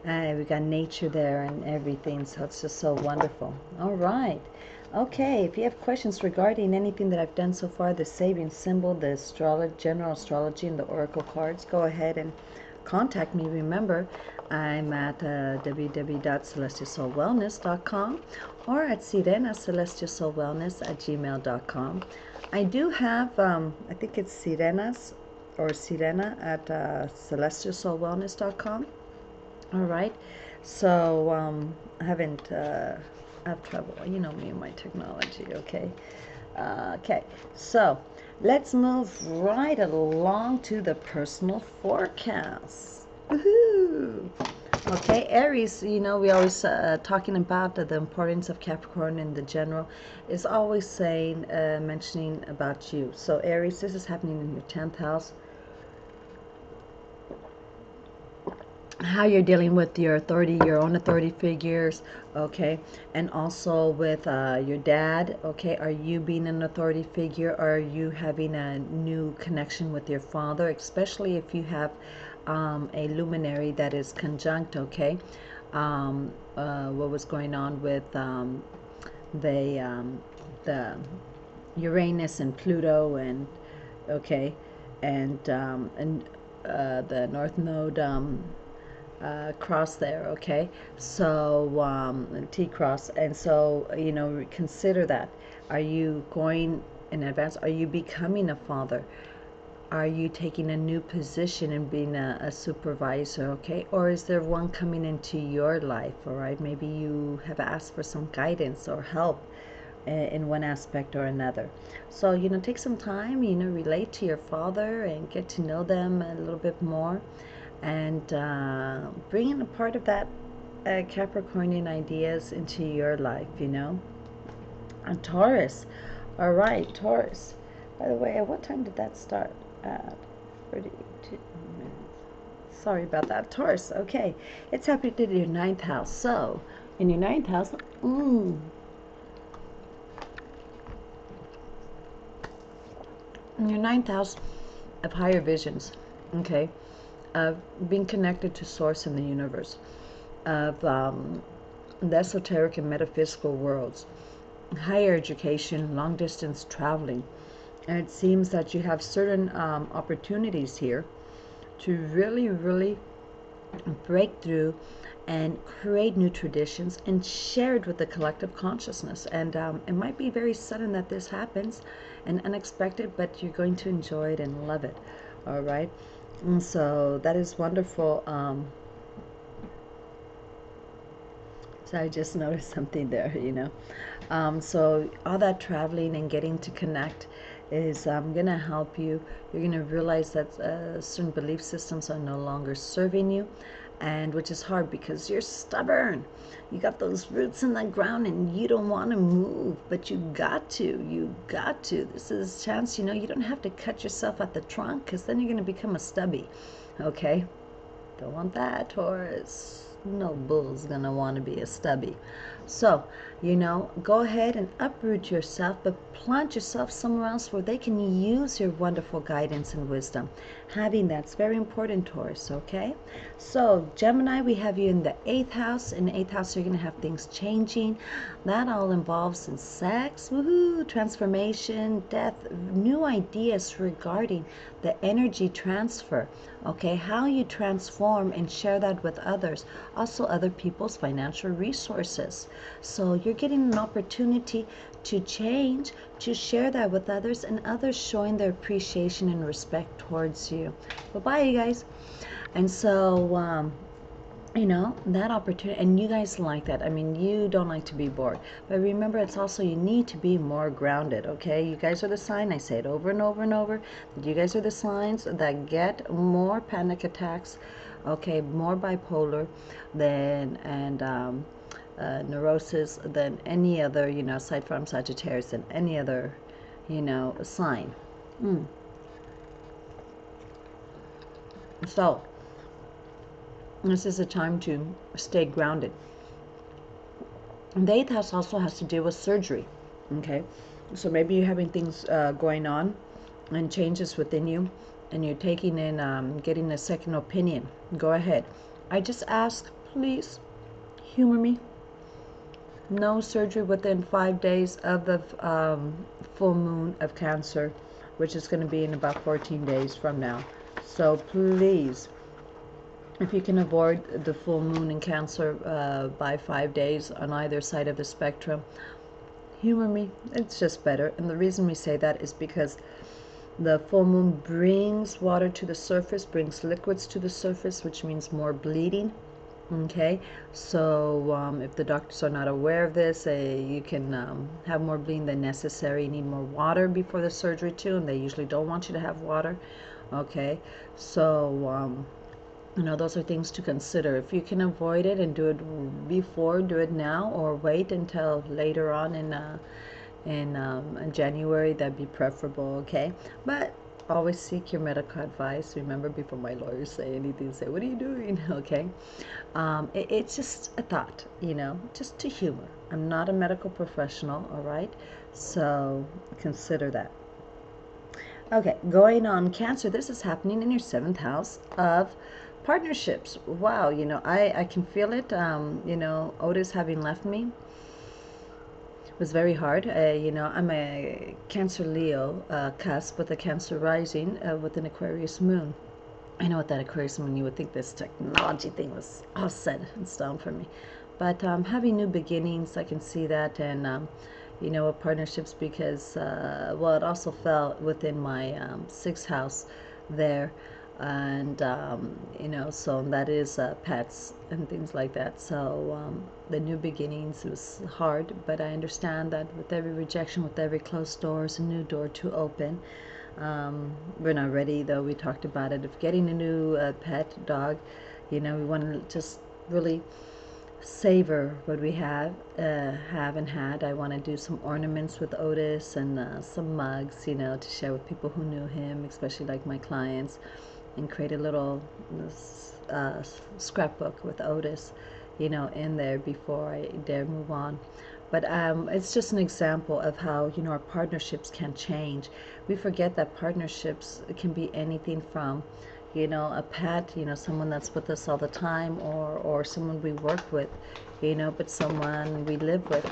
and we got nature there and everything, so it's just so wonderful. All right. Okay, if you have questions regarding anything that I've done so far, the Sabian Symbol, the general astrology, and the oracle cards, go ahead and contact me. Remember, I'm at www.celestialsoulwellness.com or at sirenacelestialsoulwellness@gmail.com. I do have, I think it's Sirenas or Sirena at celestialsoulwellness.com. All right. So I haven't, I have trouble. You know me and my technology, okay? Okay, so let's move right along to the personal forecast. Woohoo! Okay, Aries, you know, we always talking about the importance of Capricorn in the general is always saying, mentioning about you. So Aries, this is happening in your 10th house. How you're dealing with your authority, your own authority figures, okay, and also with your dad, okay. Are you being an authority figure? Or are you having a new connection with your father, especially if you have a luminary that is conjunct, okay? What was going on with the Uranus and Pluto, and okay, and the North Node cross there, okay? So T cross, and so, you know, consider that. Are you going in advance? Are you becoming a father? Are you taking a new position and being a supervisor, okay? Or is there one coming into your life, all right? Maybe you have asked for some guidance or help in one aspect or another. So, you know, take some time, you know, relate to your father and get to know them a little bit more, and bring in a part of that Capricornian ideas into your life, you know. And Taurus, all right, Taurus. By the way, at what time did that start? At 32 minutes. Sorry about that, Taurus. Okay, it's happening in your 9th house. So, in your 9th house, in your 9th house of higher visions, okay, of being connected to source in the universe, of the esoteric and metaphysical worlds, higher education, long distance traveling. And it seems that you have certain opportunities here to really break through and create new traditions and share it with the collective consciousness. And it might be very sudden that this happens and unexpected, but you're going to enjoy it and love it. All right. And so that is wonderful. So I just noticed something there, So all that traveling and getting to connect is going to help you. You're going to realize that certain belief systems are no longer serving you, and which is hard because you're stubborn. You got those roots in the ground and you don't want to move, but you got to. You got to. This is a chance, you don't have to cut yourself at the trunk, because then you're going to become a stubby. Okay? Don't want that, Taurus. No bull's gonna want to be a stubby. So, go ahead and uproot yourself, but plant yourself somewhere else where they can use your wonderful guidance and wisdom. Having that's very important, Taurus, okay? So, Gemini, we have you in the 8th house. In the 8th house, you're going to have things changing. That all involves in sex, woohoo, transformation, death, new ideas regarding the energy transfer, okay? How you transform and share that with others. Also, other people's financial resources. So you're getting an opportunity to change, to share that with others, and others showing their appreciation and respect towards you. Bye-bye, you guys. And so, that opportunity, and you guys like that. I mean, you don't like to be bored. But remember, it's also you need to be more grounded, okay? You guys are the sign, I say it over and over and over, that you guys are the signs that get more panic attacks, okay, more bipolar and neurosis than any other, aside from Sagittarius, than any other, sign. So, this is a time to stay grounded. And the 8th house also has to deal with surgery, okay? So maybe you're having things going on and changes within you, and you're taking in, getting a second opinion. Go ahead. I just ask, please, humor me. No surgery within 5 days of the full moon of Cancer, which is going to be in about 14 days from now. So please, if you can avoid the full moon in Cancer by 5 days on either side of the spectrum, humor me. It's just better. And the reason we say that is because the full moon brings water to the surface, brings liquids to the surface, which means more bleeding. Okay, so if the doctors are not aware of this, you can have more bleeding than necessary. You need more water before the surgery too, and they usually don't want you to have water. Okay, so those are things to consider. If you can avoid it and do it before, do it now, or wait until later on in January, that'd be preferable, okay? But always seek your medical advice. Remember, before my lawyers say anything, say, what are you doing? Okay? It's just a thought, just to humor. I'm not a medical professional, all right? So consider that. Okay, going on Cancer, this is happening in your 7th house of partnerships. Wow, I can feel it. Otis having left me was very hard. I'm a Cancer Leo cusp with a Cancer rising with an Aquarius moon. I know with that Aquarius moon, you would think this technology thing was all set in stone for me. But having new beginnings, I can see that, and with partnerships because, it also fell within my 6th house there. And so that is pets and things like that. So the new beginnings was hard, but I understand that with every rejection, with every closed door, is a new door to open. We're not ready, though. We talked about it, of getting a new pet dog. We want to just really savor what we have and had. I want to do some ornaments with Otis and some mugs, to share with people who knew him, especially like my clients, and create a little scrapbook with Otis, in there before I dare move on. But it's just an example of how, our partnerships can change. We forget that partnerships can be anything from, you know, a pet, you know, someone that's with us all the time, or someone we work with, you know, but someone we live with.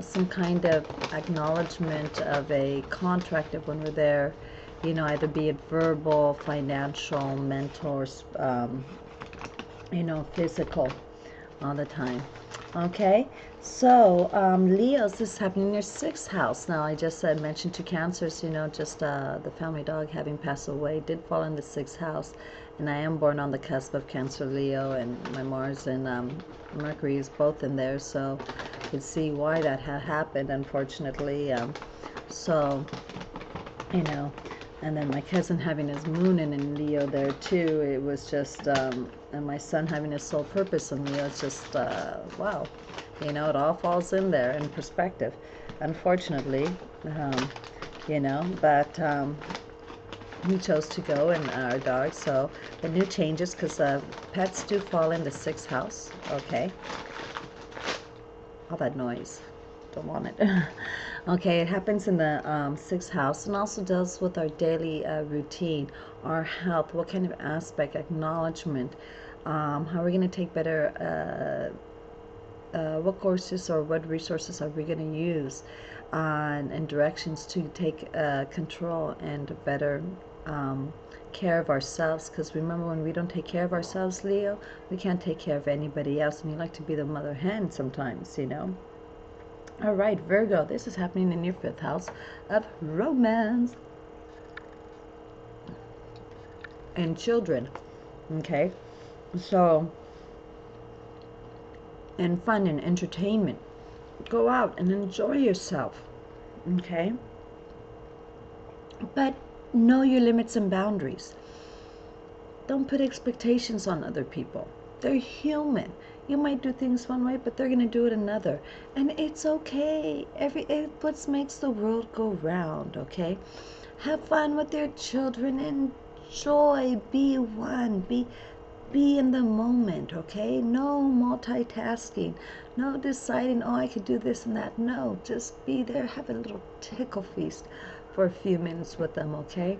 Some kind of acknowledgement of a contract of when we're there, you know, either be it verbal, financial, mental, you know, physical, all the time. Okay, so Leos, this is happening in your 6th house. Now, I just mentioned to Cancers, you know, just the family dog having passed away did fall in the 6th house, and I am born on the cusp of Cancer, Leo, and my Mars and Mercury is both in there, so you can see why that had happened, unfortunately. So, you know, and then my cousin having his moon in Leo there too. It was just, and my son having his soul purpose in Leo. It's just, wow, you know, it all falls in there in perspective, unfortunately, you know, but he chose to go, and our dog. So the new changes, because pets do fall in the 6th house. Okay, all that noise, don't want it. Okay, it happens in the 6th house, and also deals with our daily routine, our health, what kind of aspect, acknowledgement, how are we going to take better, what courses or what resources are we going to use, and directions to take control and better care of ourselves. Because remember, when we don't take care of ourselves, Leo, we can't take care of anybody else, and you like to be the mother hen sometimes, you know. All right, Virgo, this is happening in your 5th house of romance and children. Okay, so, and fun and entertainment. Go out and enjoy yourself. Okay, but know your limits and boundaries. Don't put expectations on other people. They're human. You might do things one way, but they're going to do it another. And it's okay. It what makes the world go round, okay? Have fun with your children. Enjoy. Be one. Be in the moment, okay? No multitasking. No deciding, oh, I could do this and that. No, just be there. Have a little tickle feast for a few minutes with them, okay?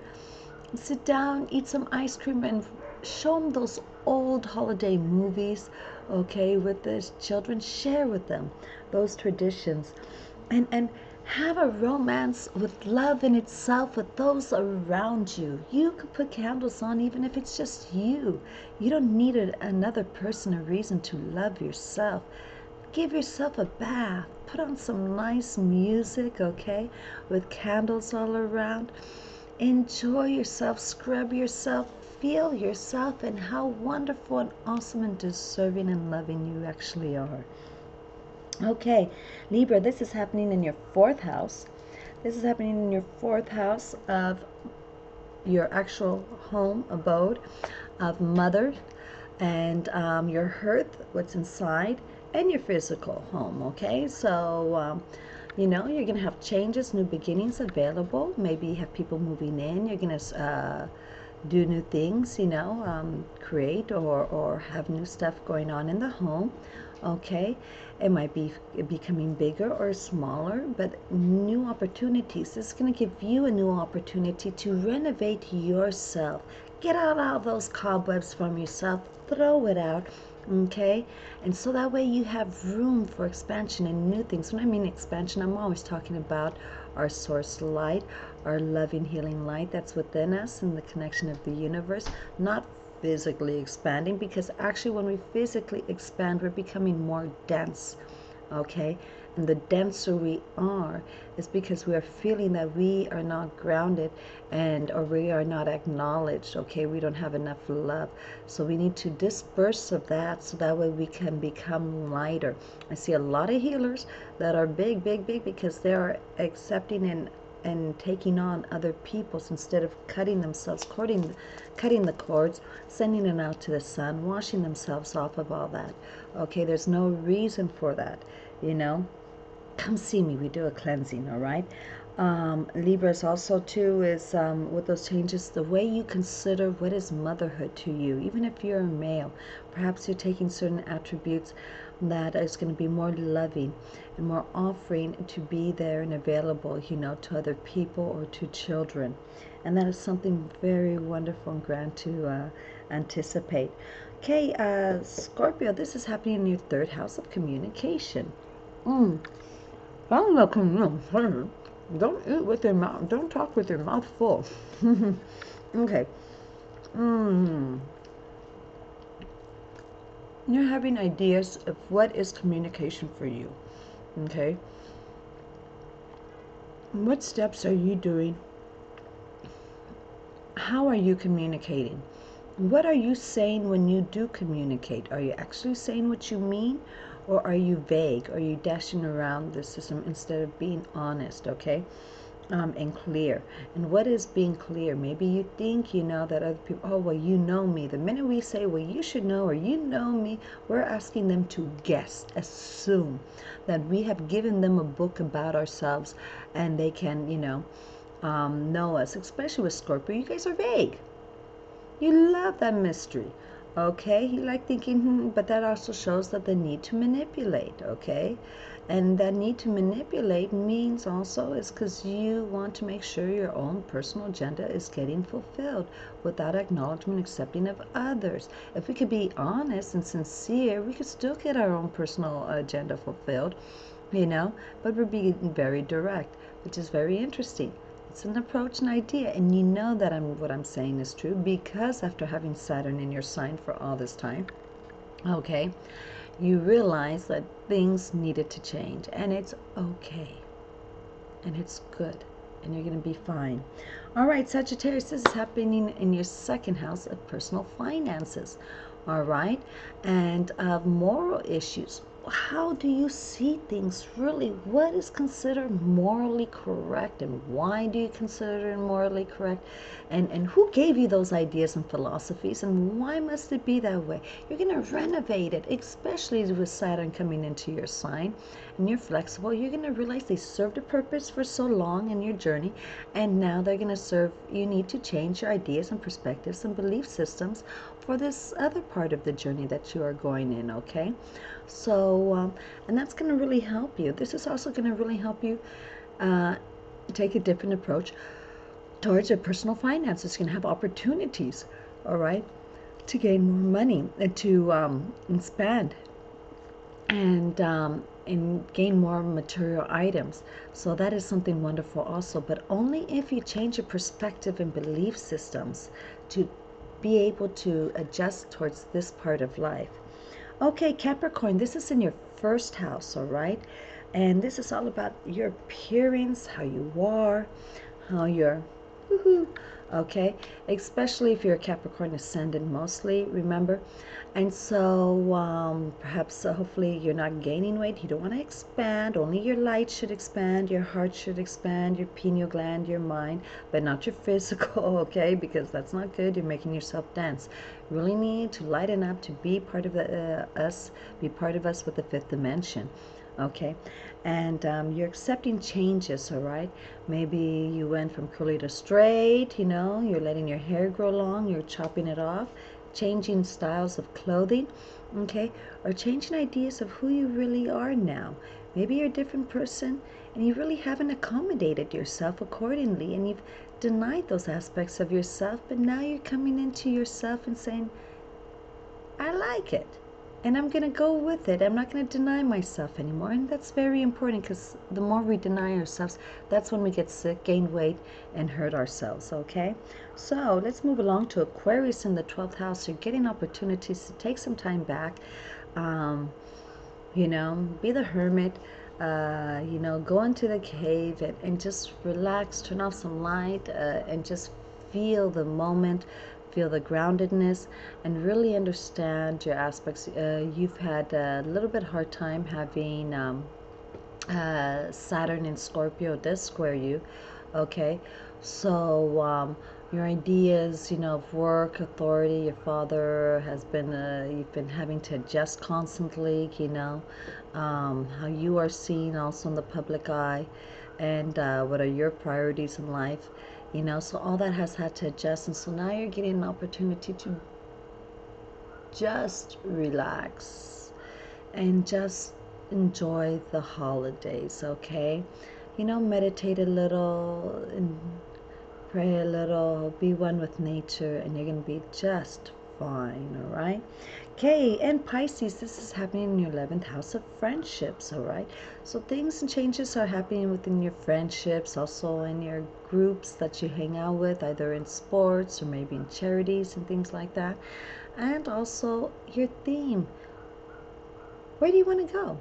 Sit down, eat some ice cream, and show them those old holiday movies, okay, with the children. Share with them those traditions, and have a romance with love in itself with those around you. You could put candles on even if it's just you. You don't need another person a reason to love yourself. Give yourself a bath. Put on some nice music, okay, with candles all around. Enjoy yourself, scrub yourself, feel yourself, and how wonderful and awesome and deserving and loving you actually are. Okay, Libra, this is happening in your 4th house. This is happening in your 4th house of your actual home, abode, of mother, and your hearth, what's inside, and your physical home, okay? So, you know, you're going to have changes, new beginnings available. Maybe you have people moving in. You're going to do new things, you know, create or have new stuff going on in the home. Okay, it might be becoming bigger or smaller, but new opportunities. This is going to give you a new opportunity to renovate yourself. Get out all those cobwebs from yourself, throw it out, okay? And so that way you have room for expansion and new things. When I mean expansion, I'm always talking about our source light, our loving, healing light that's within us and the connection of the universe, not physically expanding, because actually when we physically expand, we're becoming more dense, okay? And the denser we are is because we are feeling that we are not grounded or we are not acknowledged, okay? We don't have enough love. So we need to disperse of that so that way we can become lighter. I see a lot of healers that are big because they are accepting and taking on other people's instead of cutting themselves, cutting the cords, sending it out to the sun, washing themselves off of all that. Okay, there's no reason for that, you know. Come see me, we do a cleansing, all right? Libras also too is with those changes, the way you consider what is motherhood to you, even if you're a male. Perhaps you're taking certain attributes that is going to be more loving and more offering to be there and available, to other people or to children. And that is something very wonderful and grand to anticipate. Okay, Scorpio, this is happening in your third house of communication. Don't eat with your mouth. Don't talk with your mouth full. Okay. You're having ideas of what is communication for you. Okay. What steps are you doing? How are you communicating? What are you saying when you do communicate? Are you actually saying what you mean? Or are you vague? Are you dashing around the system instead of being honest, okay? And clear. And what is being clear? Maybe you think you know that other people, oh, well, you know me. The minute we say, well, you should know, or you know me, we're asking them to guess, assume that we have given them a book about ourselves and they can, know us. Especially with Scorpio, you guys are vague. You love that mystery, okay? You like thinking, but that also shows that the need to manipulate, okay? And that need to manipulate means also is because you want to make sure your own personal agenda is getting fulfilled without acknowledgement, accepting of others. If we could be honest and sincere, we could still get our own personal agenda fulfilled, but we're being very direct, which is very interesting. It's an approach, an idea, and you know that what I'm saying is true because after having Saturn in your sign for all this time, okay, you realize that things needed to change, and it's okay, and it's good, and you're going to be fine. All right, Sagittarius, this is happening in your second house of personal finances, all right, and of moral issues. How do you see things really? What is considered morally correct, and why do you consider it morally correct? And who gave you those ideas and philosophies, and why must it be that way? You're going to renovate it, especially with Saturn coming into your sign, and you're flexible. You're going to realize they served a purpose for so long in your journey, and now they're going to serve. You need to change your ideas and perspectives and belief systems for this other part of the journey that you are going in, okay? So, and that's going to really help you. This is also going to really help you take a different approach towards your personal finances. It's going to have opportunities, all right, to gain more money and to expand and gain more material items. So that is something wonderful also, but only if you change your perspective and belief systems to be able to adjust towards this part of life. Okay, Capricorn, this is in your first house, all right? And this is all about your appearance, how you are, how you're, okay? Especially if you're a Capricorn ascendant mostly, remember? And so perhaps hopefully you're not gaining weight. You don't want to expand. Only your light should expand. Your heart should expand. Your pineal gland, your mind, but not your physical, okay? Because that's not good. You're making yourself dense. You really need to lighten up to be part of be part of us with the fifth dimension. Okay, and you're accepting changes, all right? Maybe you went from curly to straight, you're letting your hair grow long, you're chopping it off, changing styles of clothing, okay? Or changing ideas of who you really are now. Maybe you're a different person and you really haven't accommodated yourself accordingly, and you've denied those aspects of yourself, but now you're coming into yourself and saying, I like it. And I'm going to go with it. I'm not going to deny myself anymore. And that's very important because the more we deny ourselves, that's when we get sick, gain weight, and hurt ourselves, okay? So let's move along to Aquarius in the 12th house. You're getting opportunities to take some time back, be the hermit, go into the cave and just relax, turn off some light, and just feel the moment, feel the groundedness, and really understand your aspects. You've had a little bit hard time having Saturn in Scorpio does square you, okay? So your ideas, of work, authority, your father has been, you've been having to adjust constantly, how you are seen also in the public eye, and what are your priorities in life, so all that has had to adjust, and so now you're getting an opportunity to just relax and just enjoy the holidays, okay? Meditate a little and pray a little, be one with nature, and you're going to be just fine, all right? Okay, and Pisces, this is happening in your 11th house of friendships, all right? So things and changes are happening within your friendships, also in your groups that you hang out with, either in sports or maybe in charities and things like that. And also your theme. Where do you want to go?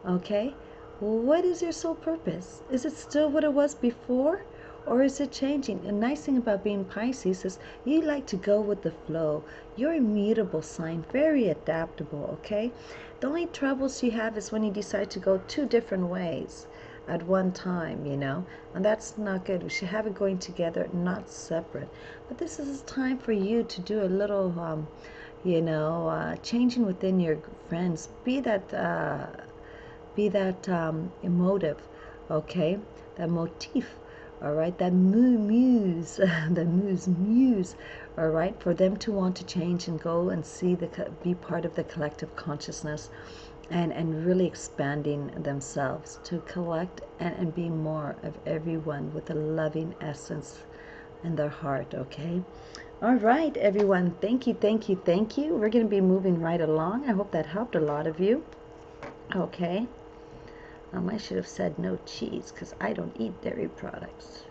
Okay? What is your soul purpose? Is it still what it was before? Or is it changing? The nice thing about being Pisces is you like to go with the flow. You're a mutable sign, very adaptable, okay? The only troubles you have is when you decide to go two different ways at one time, and that's not good. We should have it going together, not separate. But this is a time for you to do a little, changing within your friends. Be that emotive, okay? That motif, all right? That muse, the muse, all right? For them to want to change and go and be part of the collective consciousness, and really expanding themselves to collect and be more of everyone with a loving essence in their heart, okay? All right, everyone. Thank you, thank you, thank you. We're going to be moving right along. I hope that helped a lot of you. Okay. I should have said no cheese because I don't eat dairy products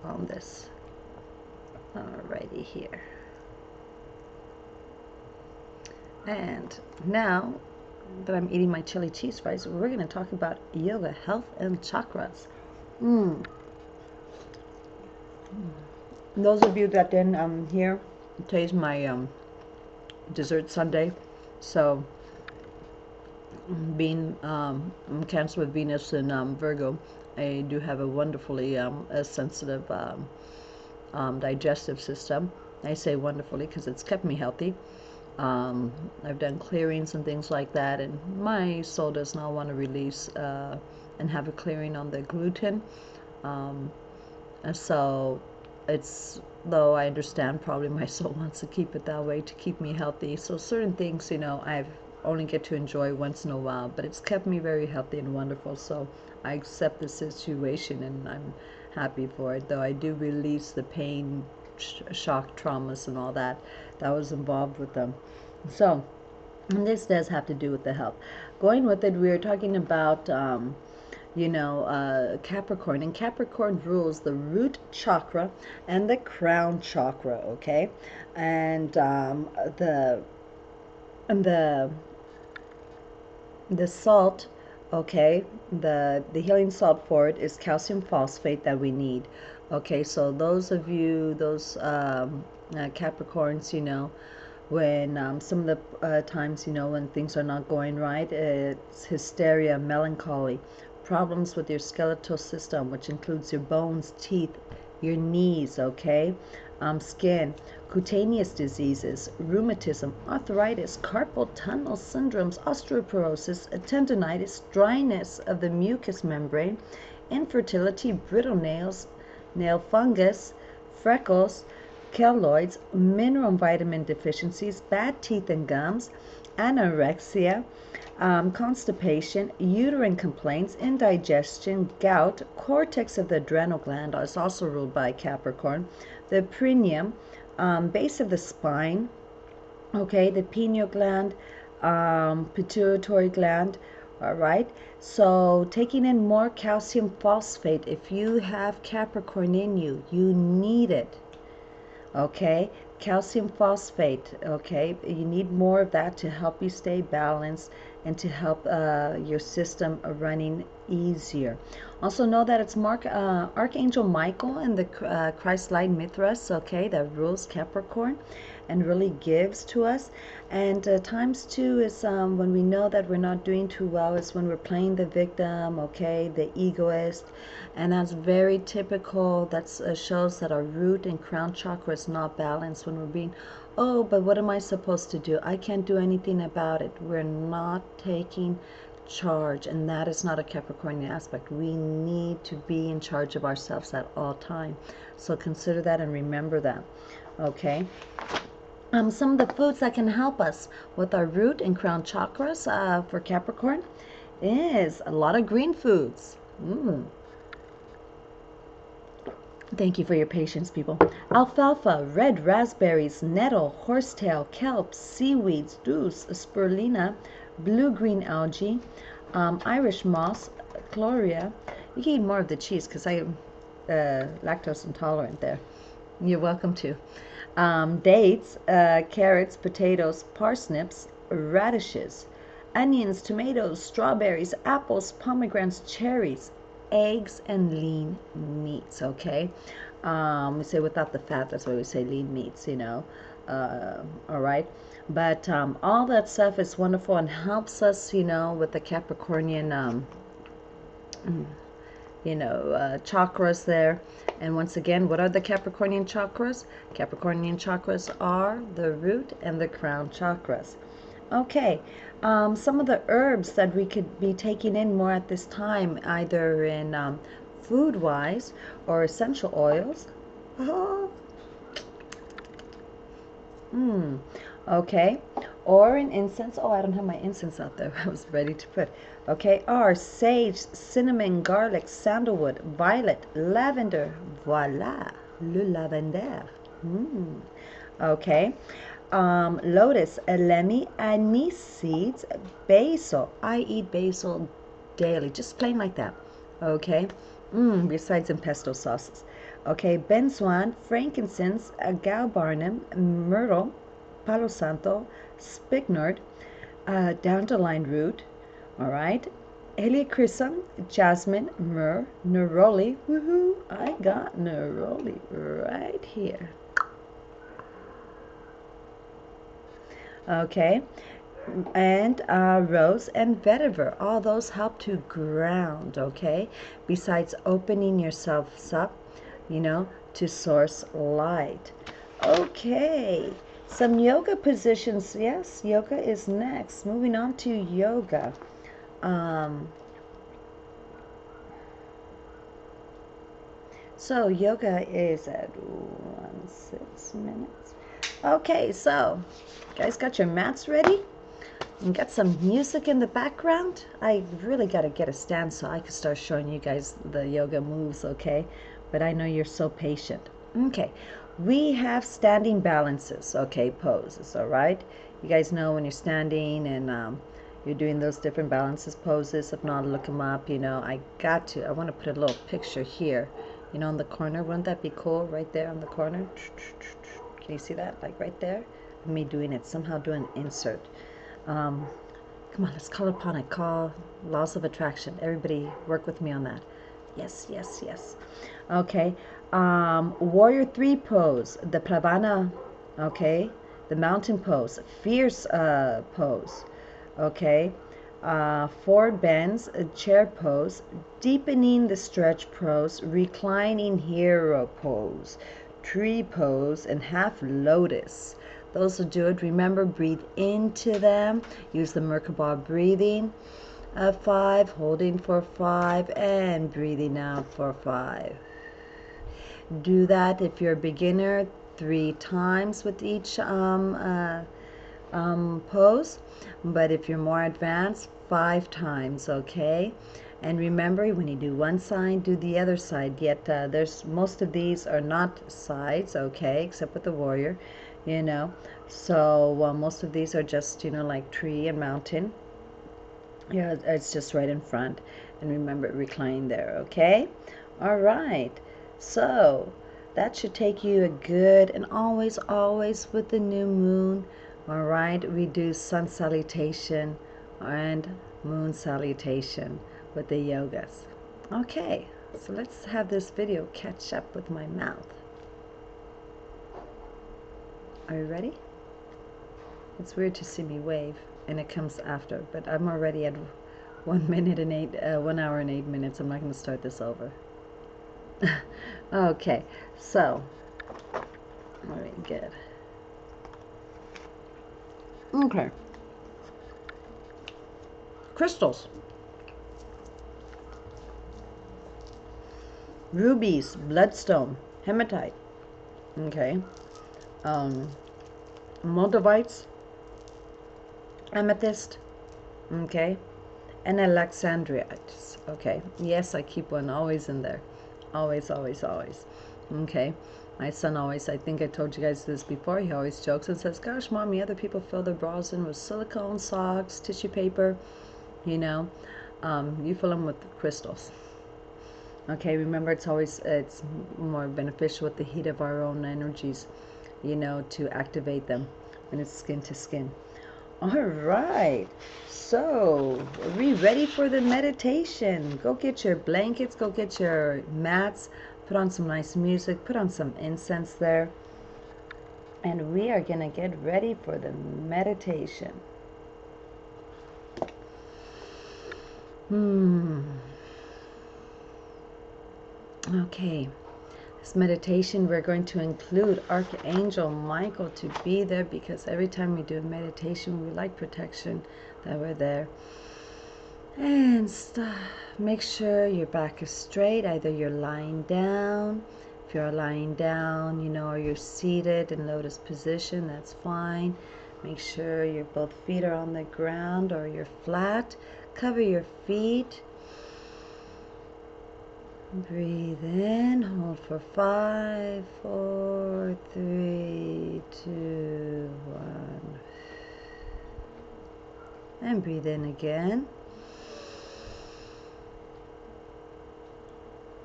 on this. Alrighty here. And now that I'm eating my chili cheese fries, we're going to talk about yoga, health, and chakras. Those of you that didn't hear, today's my dessert Sunday. So being Cancer with Venus and Virgo, I do have a wonderfully sensitive digestive system. I say wonderfully because it's kept me healthy. I've done clearings and things like that, and my soul does not want to release and have a clearing on the gluten. And so though I understand probably my soul wants to keep it that way to keep me healthy. So certain things, I've only get to enjoy once in a while, but it's kept me very healthy and wonderful. So I accept the situation and I'm happy for it, though I do release the pain, shock, traumas and all that was involved with them. So, and this does have to do with the health. Going with it, we are talking about Capricorn, and Capricorn rules the root chakra and the crown chakra, okay? And the salt, okay, the healing salt for it is calcium phosphate that we need. Okay, so those of you, those Capricorns, when some of the times, when things are not going right, it's hysteria, melancholy, problems with your skeletal system, which includes your bones, teeth, your knees, okay, skin, cutaneous diseases, rheumatism, arthritis, carpal tunnel syndromes, osteoporosis, tendonitis, dryness of the mucous membrane, infertility, brittle nails, nail fungus, freckles, keloids, mineral and vitamin deficiencies, bad teeth and gums, anorexia, constipation, uterine complaints, indigestion, gout, cortex of the adrenal gland is also ruled by Capricorn, the perineum, base of the spine, okay, the pineal gland, pituitary gland, all right. So taking in more calcium phosphate, if you have Capricorn in you, you need it, okay. Calcium phosphate, okay, you need more of that to help you stay balanced and to help your system running easier. Also know that it's Archangel Michael and the Christ-like Mithras, okay, that rules Capricorn and really gives to us. And times two is when we know that we're not doing too well, is when we're playing the victim, okay, the egoist, and that's very typical. That shows that our root and crown chakra is not balanced when we're being, oh, but what am I supposed to do? I can't do anything about it. We're not taking charge, and that is not a Capricornian aspect. We need to be in charge of ourselves at all time. So consider that and remember that, okay? Some of the foods that can help us with our root and crown chakras for Capricorn is a lot of green foods. Thank you for your patience, people. Alfalfa, red raspberries, nettle, horsetail, kelp, seaweeds, deuce, spirulina, blue-green algae, Irish moss, chloria. You can eat more of the cheese because I'm lactose intolerant there. You're welcome to. Dates, carrots, potatoes, parsnips, radishes, onions, tomatoes, strawberries, apples, pomegranates, cherries, eggs, and lean meats. Okay, we say without the fat. That's why we say lean meats. All right. But all that stuff is wonderful and helps us, with the Capricornian, chakras there. And once again, what are the Capricornian chakras? Capricornian chakras are the root and the crown chakras. Okay, some of the herbs that we could be taking in more at this time, either in food-wise or essential oils. Okay, or in incense. Oh, I don't have my incense out there. I was ready to put. Okay, are sage, cinnamon, garlic, sandalwood, violet, lavender. Voila, le lavender. Okay, lotus, elemi, anise seeds, basil. I eat basil daily, just plain like that. Okay, besides in pesto sauces. Okay, benzoin, frankincense, galbanum, myrtle, palo santo, spikenard, dandelion root. All right, helichrysum, jasmine, myrrh, neroli. Woohoo! I got neroli right here. Okay, and rose and vetiver. All those help to ground. Okay, besides opening yourselves up, to source light. Okay, some yoga positions. Yes, yoga is next. Moving on to yoga. So yoga is at 6 minutes. Okay, so guys got your mats ready? And got some music in the background? I really got to get a stand so I can start showing you guys the yoga moves, okay? But I know you're so patient. Okay, we have standing balances, okay, poses, all right? You guys know when you're standing and you're doing those different balances poses. If not, look them up, I want to put a little picture here, in the corner. Wouldn't that be cool right there on the corner? Can you see that? Like right there? Me doing it, somehow doing insert. Come on, let's call upon it. Call laws of attraction. Everybody work with me on that. Yes, yes, yes. Okay. Warrior 3 pose, the Pravana, okay, the mountain pose, fierce pose, okay, forward bends, chair pose, deepening the stretch pose, reclining hero pose, tree pose, and half lotus. Those who do it, remember, breathe into them. Use the Merkaba breathing. 5, holding for 5, and breathing out for 5. Do that if you're a beginner 3 times with each pose. But if you're more advanced, 5 times, okay? And remember, when you do one side, do the other side. Yet there's most of these are not sides, okay, except with the warrior. So most of these are just like tree and mountain. Yeah, it's just right in front. And remember, recline there, okay? All right, so that should take you a good, and always with the new moon, all right, we do sun salutation and moon salutation with the yogas. Okay, so let's have this video catch up with my mouth. Are you ready? It's weird to see me wave and it comes after, but I'm already at 1 hour and 8 minutes. I'm not going to start this over. Okay, so all right, good. Okay, crystals, rubies, bloodstone, hematite. Okay, Moldavites, amethyst, okay, and alexandrites, okay. Yes, I keep one always in there, always, always, always, okay. My son always, I think I told you guys this before, he always jokes and says, gosh, mommy, other people fill their bras in with silicone, socks, tissue paper, you know, you fill them with crystals. Okay, remember, it's more beneficial with the heat of our own energies, you know, to activate them when it's skin to skin. All right, so are we ready for the meditation? Go get your blankets, go get your mats, put on some nice music, put on some incense there, and we are gonna get ready for the meditation. Okay, this meditation we're going to include Archangel Michael to be there, because every time we do a meditation we like protection that we're there. And make sure your back is straight, either you're lying down. If you're lying down, you know, or you're seated in lotus position, that's fine. Make sure your both feet are on the ground or you're flat. Cover your feet. Breathe in, hold for 5, 4, 3, 2, 1. And breathe in again.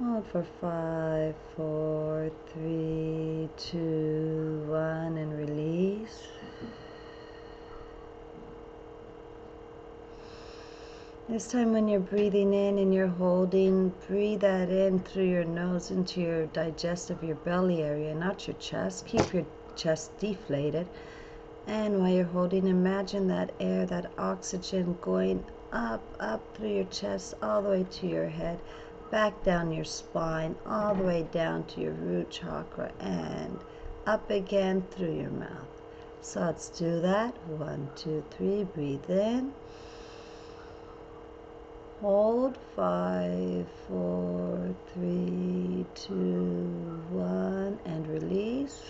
Hold for 5, 4, 3, 2, 1, and release. This time when you're breathing in and you're holding, breathe that in through your nose into your digestive, your belly area, not your chest. Keep your chest deflated. And while you're holding, imagine that air, that oxygen going up through your chest, all the way to your head, back down your spine, all the way down to your root chakra, and up again through your mouth. So let's do that. 1, 2, 3, breathe in. Hold 5, 4, 3, 2, 1, and release.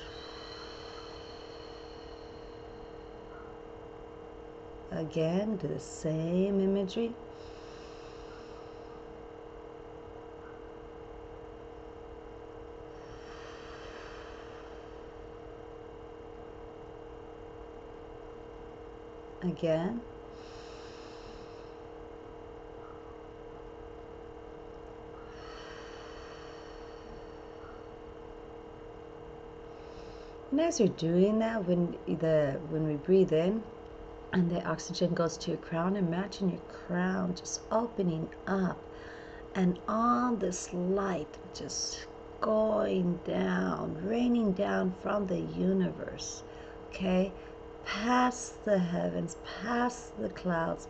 Again, do the same imagery. Again. And as you're doing that, when we breathe in and the oxygen goes to your crown, imagine your crown just opening up and all this light just going down, raining down from the universe, okay? Past the heavens, past the clouds,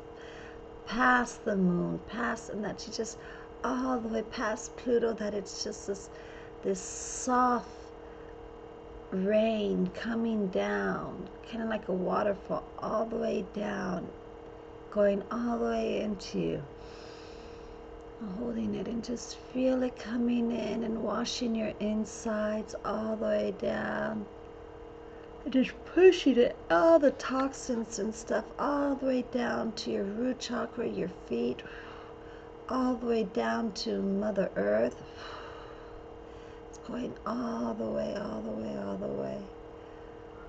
past the moon, past, and that you just all the way past Pluto, that it's just this soft rain coming down, kind of like a waterfall, all the way down, going all the way into you. Holding it and just feel it coming in and washing your insides all the way down. And just pushing it, all the toxins and stuff, all the way down to your root chakra, your feet, all the way down to Mother Earth. Going all the way, all the way, all the way,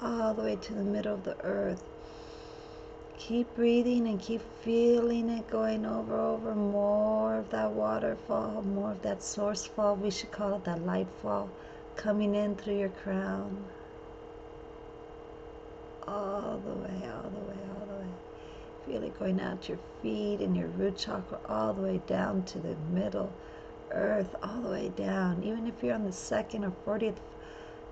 all the way to the middle of the earth. Keep breathing and keep feeling it going over, more of that waterfall, more of that source fall, we should call it that light fall, coming in through your crown. All the way, all the way, all the way. Feel it going out your feet and your root chakra, all the way down to the middle earth, all the way down. Even if you're on the 2nd or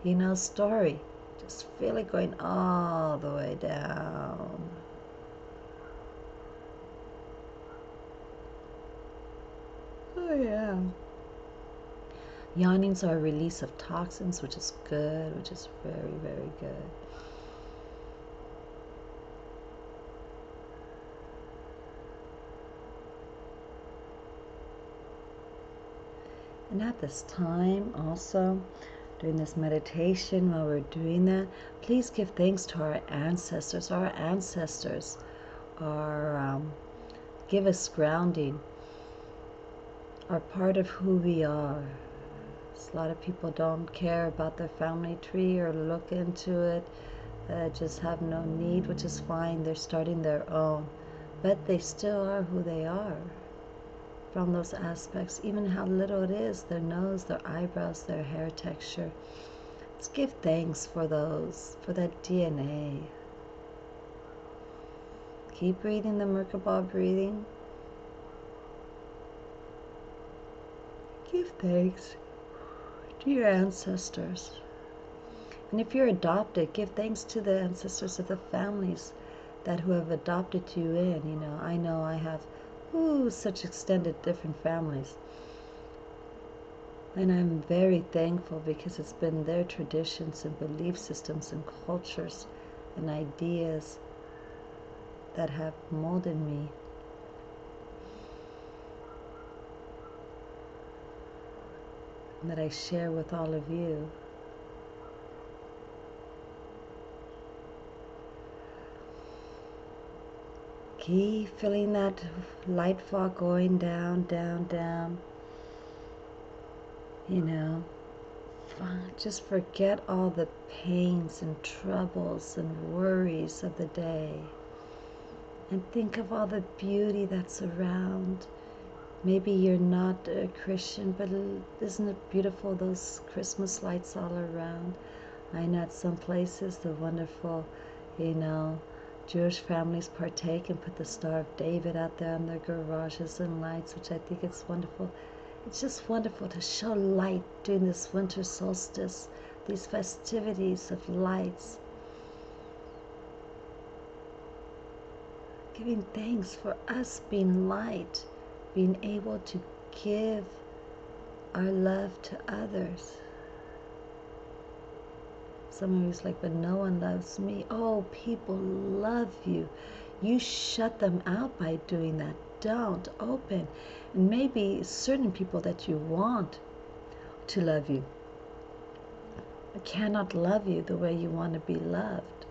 40th, story, just feel it going all the way down. Oh yeah. Yawnings are a release of toxins, which is good, which is very, very good. And at this time also, During this meditation, while we're doing that, please give thanks to our ancestors. Our ancestors give us grounding, are part of who we are. A lot of people don't care about their family tree or look into it, just have no need, which is fine. They're starting their own, but they still are who they are from those aspects, even how little it is, their nose, their eyebrows, their hair texture. Let's give thanks for those, for that DNA. Keep breathing the Merkaba breathing. Give thanks to your ancestors. And if you're adopted, give thanks to the ancestors of the families that who have adopted you in. I know I have such extended different families. And I'm very thankful because it's been their traditions and belief systems and cultures and ideas that have molded me. And that I share with all of you. Keep feeling that light fog going down, down, down. Just forget all the pains and troubles and worries of the day. And think of all the beauty that's around. Maybe you're not a Christian, but isn't it beautiful, those Christmas lights all around? I know at some places the wonderful, Jewish families partake and put the Star of David out there on their garages and lights, which I think is wonderful. It's just wonderful to show light during this winter solstice, these festivities of lights. Giving thanks for us being light, being able to give our love to others. Somebody's like, but no one loves me. Oh, people love you. You shut them out by doing that. Don't open. And maybe certain people that you want to love you cannot love you the way you want to be loved.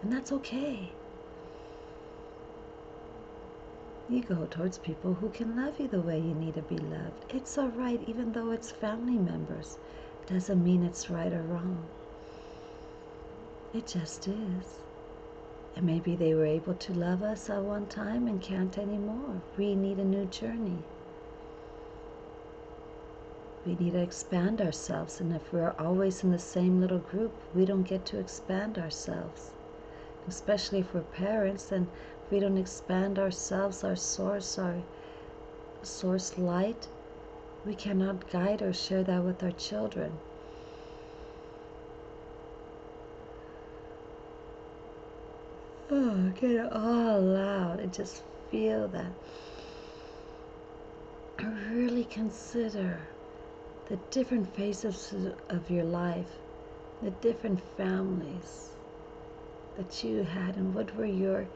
And that's okay. You go towards people who can love you the way you need to be loved. It's all right, even though it's family members. Doesn't mean it's right or wrong. It just is. And maybe they were able to love us at one time and can't anymore. We need a new journey. We need to expand ourselves. And if we're always in the same little group, we don't get to expand ourselves. Especially if we're parents, and if we don't expand ourselves, our source light, we cannot guide or share that with our children. Oh, get it all out and just feel that. Really consider the different phases of your life, the different families that you had, and what were your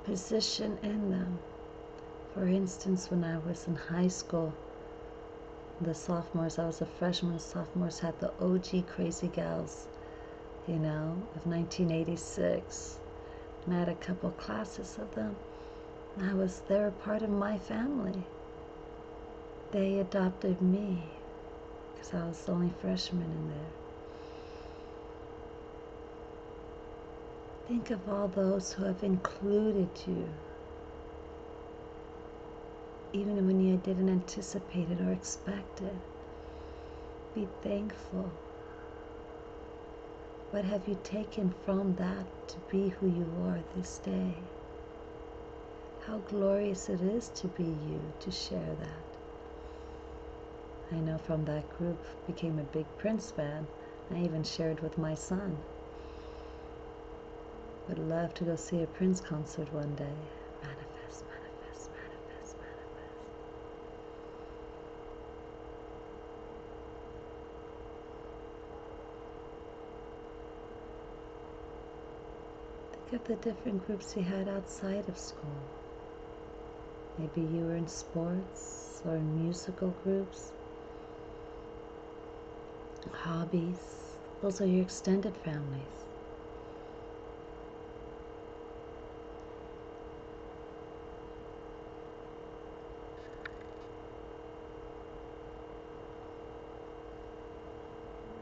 position in them. For instance, when I was in high school, the sophomores, I was a freshman, sophomores had the OG Crazy Gals, of 1986. And I had a couple classes of them. They were part of my family. They adopted me because I was the only freshman in there. Think of all those who have included you, even when you didn't anticipate it or expect it. Be thankful. What have you taken from that to be who you are this day? How glorious it is to be you, to share that. I know from that group became a big Prince fan. I even shared with my son. Would love to go see a Prince concert one day. Manifest, manifest, manifest, manifest. Think of the different groups you had outside of school. Maybe you were in sports or in musical groups, hobbies, Those are your extended families.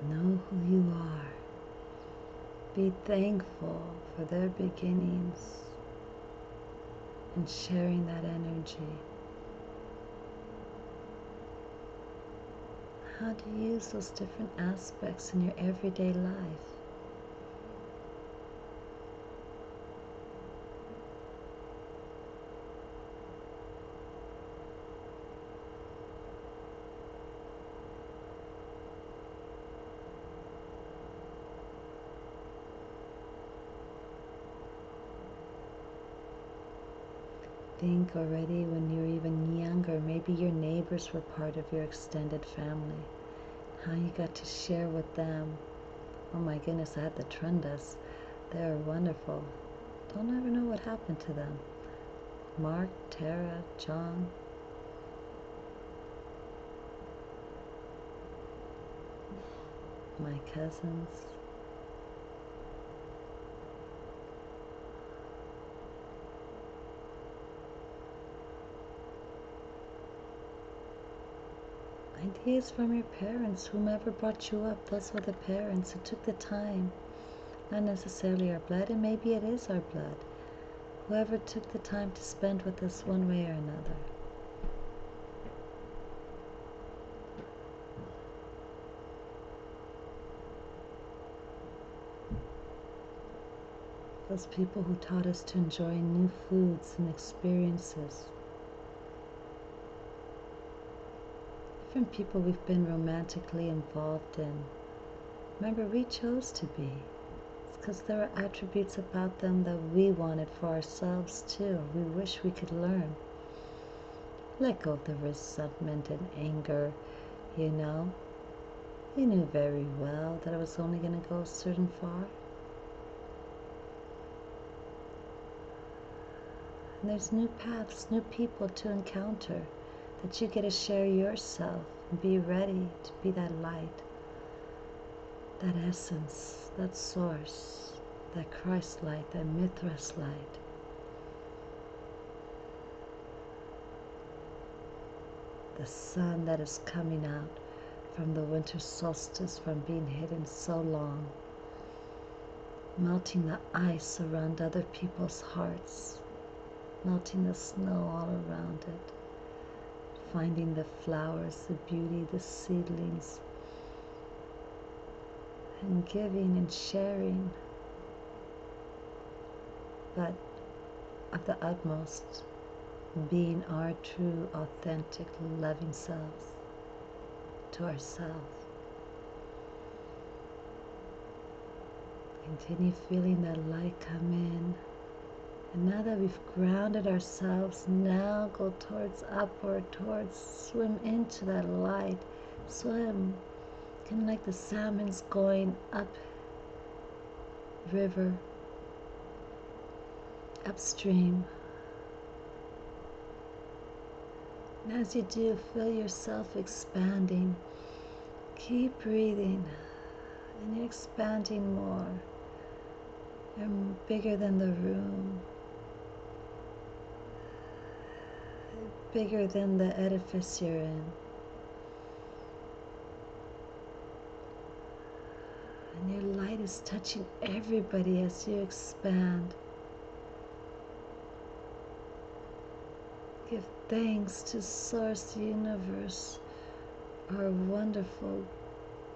Know who you are. Be thankful for their beginnings and sharing that energy. How do you use those different aspects in your everyday life? Think already when you were even younger, maybe your neighbors were part of your extended family. How you got to share with them. Oh my goodness, I had the Trundas. They are wonderful. Don't ever know what happened to them. Mark, Tara, John. My cousins. Ideas from your parents, whomever brought you up, those were the parents who took the time. Not necessarily our blood, and maybe it is our blood. Whoever took the time to spend with us one way or another. Those people who taught us to enjoy new foods and experiences. Different people we've been romantically involved in. Remember, we chose to be. It's because there are attributes about them that we wanted for ourselves too. We wish we could learn. Let go of the resentment and anger, you know. You knew very well that it was only going to go a certain far. And there's new paths, new people to encounter, that you get to share yourself and be ready to be that light, that essence, that source, that Christ light, that Mithras light. The sun that is coming out from the winter solstice from being hidden so long, melting the ice around other people's hearts, melting the snow all around it, finding the flowers, the beauty, the seedlings, and giving and sharing, but of the utmost, being our true, authentic, loving selves to ourselves. Continue feeling that light come in. And now that we've grounded ourselves, now go towards upward, swim into that light. Swim, kind of like the salmon's going up river, upstream. And as you do, feel yourself expanding. Keep breathing, and you're expanding more. You're bigger than the room. Bigger than the edifice you're in. And your light is touching everybody as you expand. Give thanks to Source Universe, our wonderful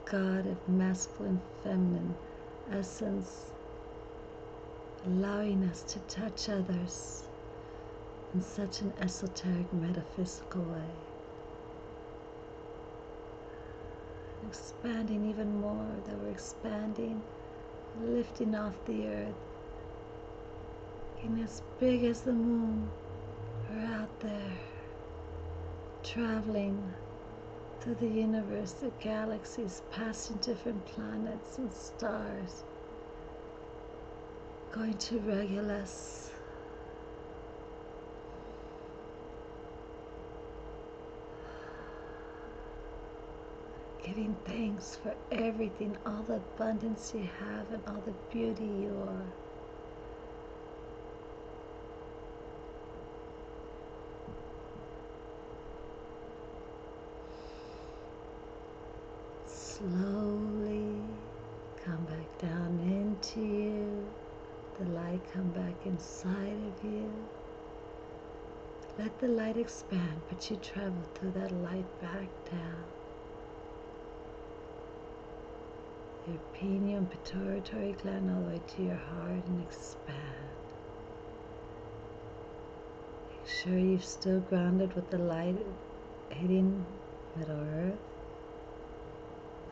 God of masculine, feminine essence, allowing us to touch others in such an esoteric, metaphysical way. Expanding even more, that we're expanding, lifting off the earth, getting as big as the moon. We're out there, traveling through the universe, the galaxies, passing different planets and stars, going to Regulus, giving thanks for everything, all the abundance you have and all the beauty you are. Slowly come back down into you. The light come back inside of you. Let the light expand, but you travel through that light back down. Your pineal and pituitary gland all the way to your heart and expand. Make sure you're still grounded with the light hitting Middle Earth.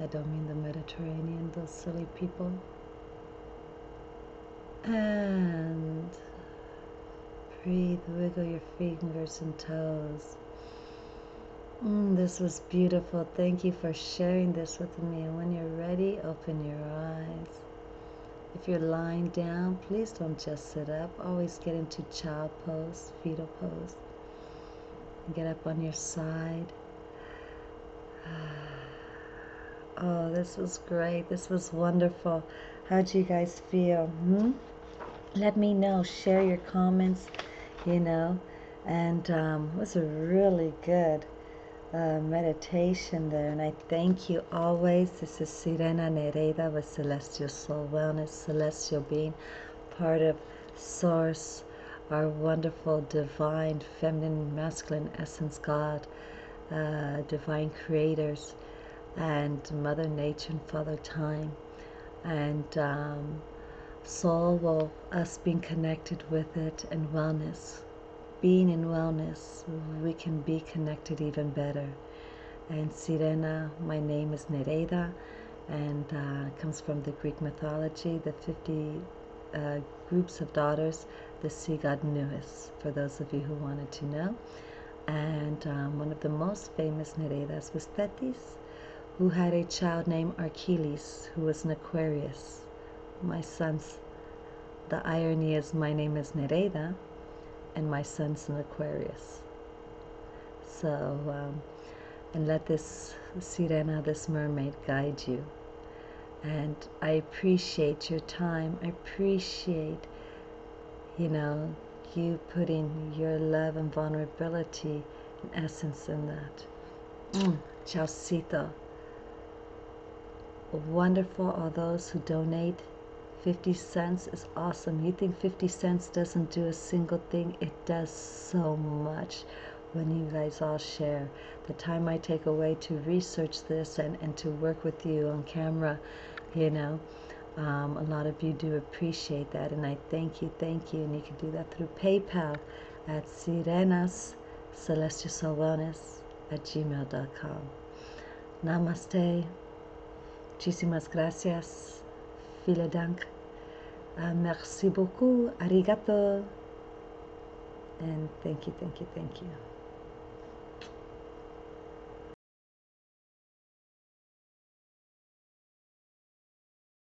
I don't mean the Mediterranean, those silly people. And breathe, wiggle your fingers and toes. This was beautiful. Thank you for sharing this with me. And when you're ready, open your eyes. If you're lying down, please don't just sit up. Always get into child pose, fetal pose. And get up on your side. Oh, this was great. This was wonderful. How'd you guys feel? Let me know. Share your comments, and it was a really good meditation there. And I thank you always. This is Sirena Nereida with Celestial Soul Wellness, Celestial Being, part of Source, our wonderful, divine, feminine, masculine essence God, divine creators, and Mother Nature and Father Time, and soul will us being connected with it, and wellness, being in wellness, we can be connected even better. And Sirena, my name is Nereida, and comes from the Greek mythology, the 50 groups of daughters, the sea god Nereus, for those of you who wanted to know. And one of the most famous Nereidas was Thetis, who had a child named Achilles, who was an Aquarius. My son's, the irony is my name is Nereida, and my son's an Aquarius. So, and let this Sirena, this mermaid, guide you. And I appreciate your time. I appreciate, you putting your love and vulnerability and essence in that. Chaucito. Wonderful. All those who donate 50 cents is awesome. You think 50 cents doesn't do a single thing? It does so much when you guys all share. The time I take away to research this and to work with you on camera, a lot of you do appreciate that, and I thank you, and you can do that through PayPal at Sirenas, Celestial Soul Wellness @gmail.com. Namaste. Muchísimas gracias. Vielen Dank. Merci beaucoup. Arigato. And thank you.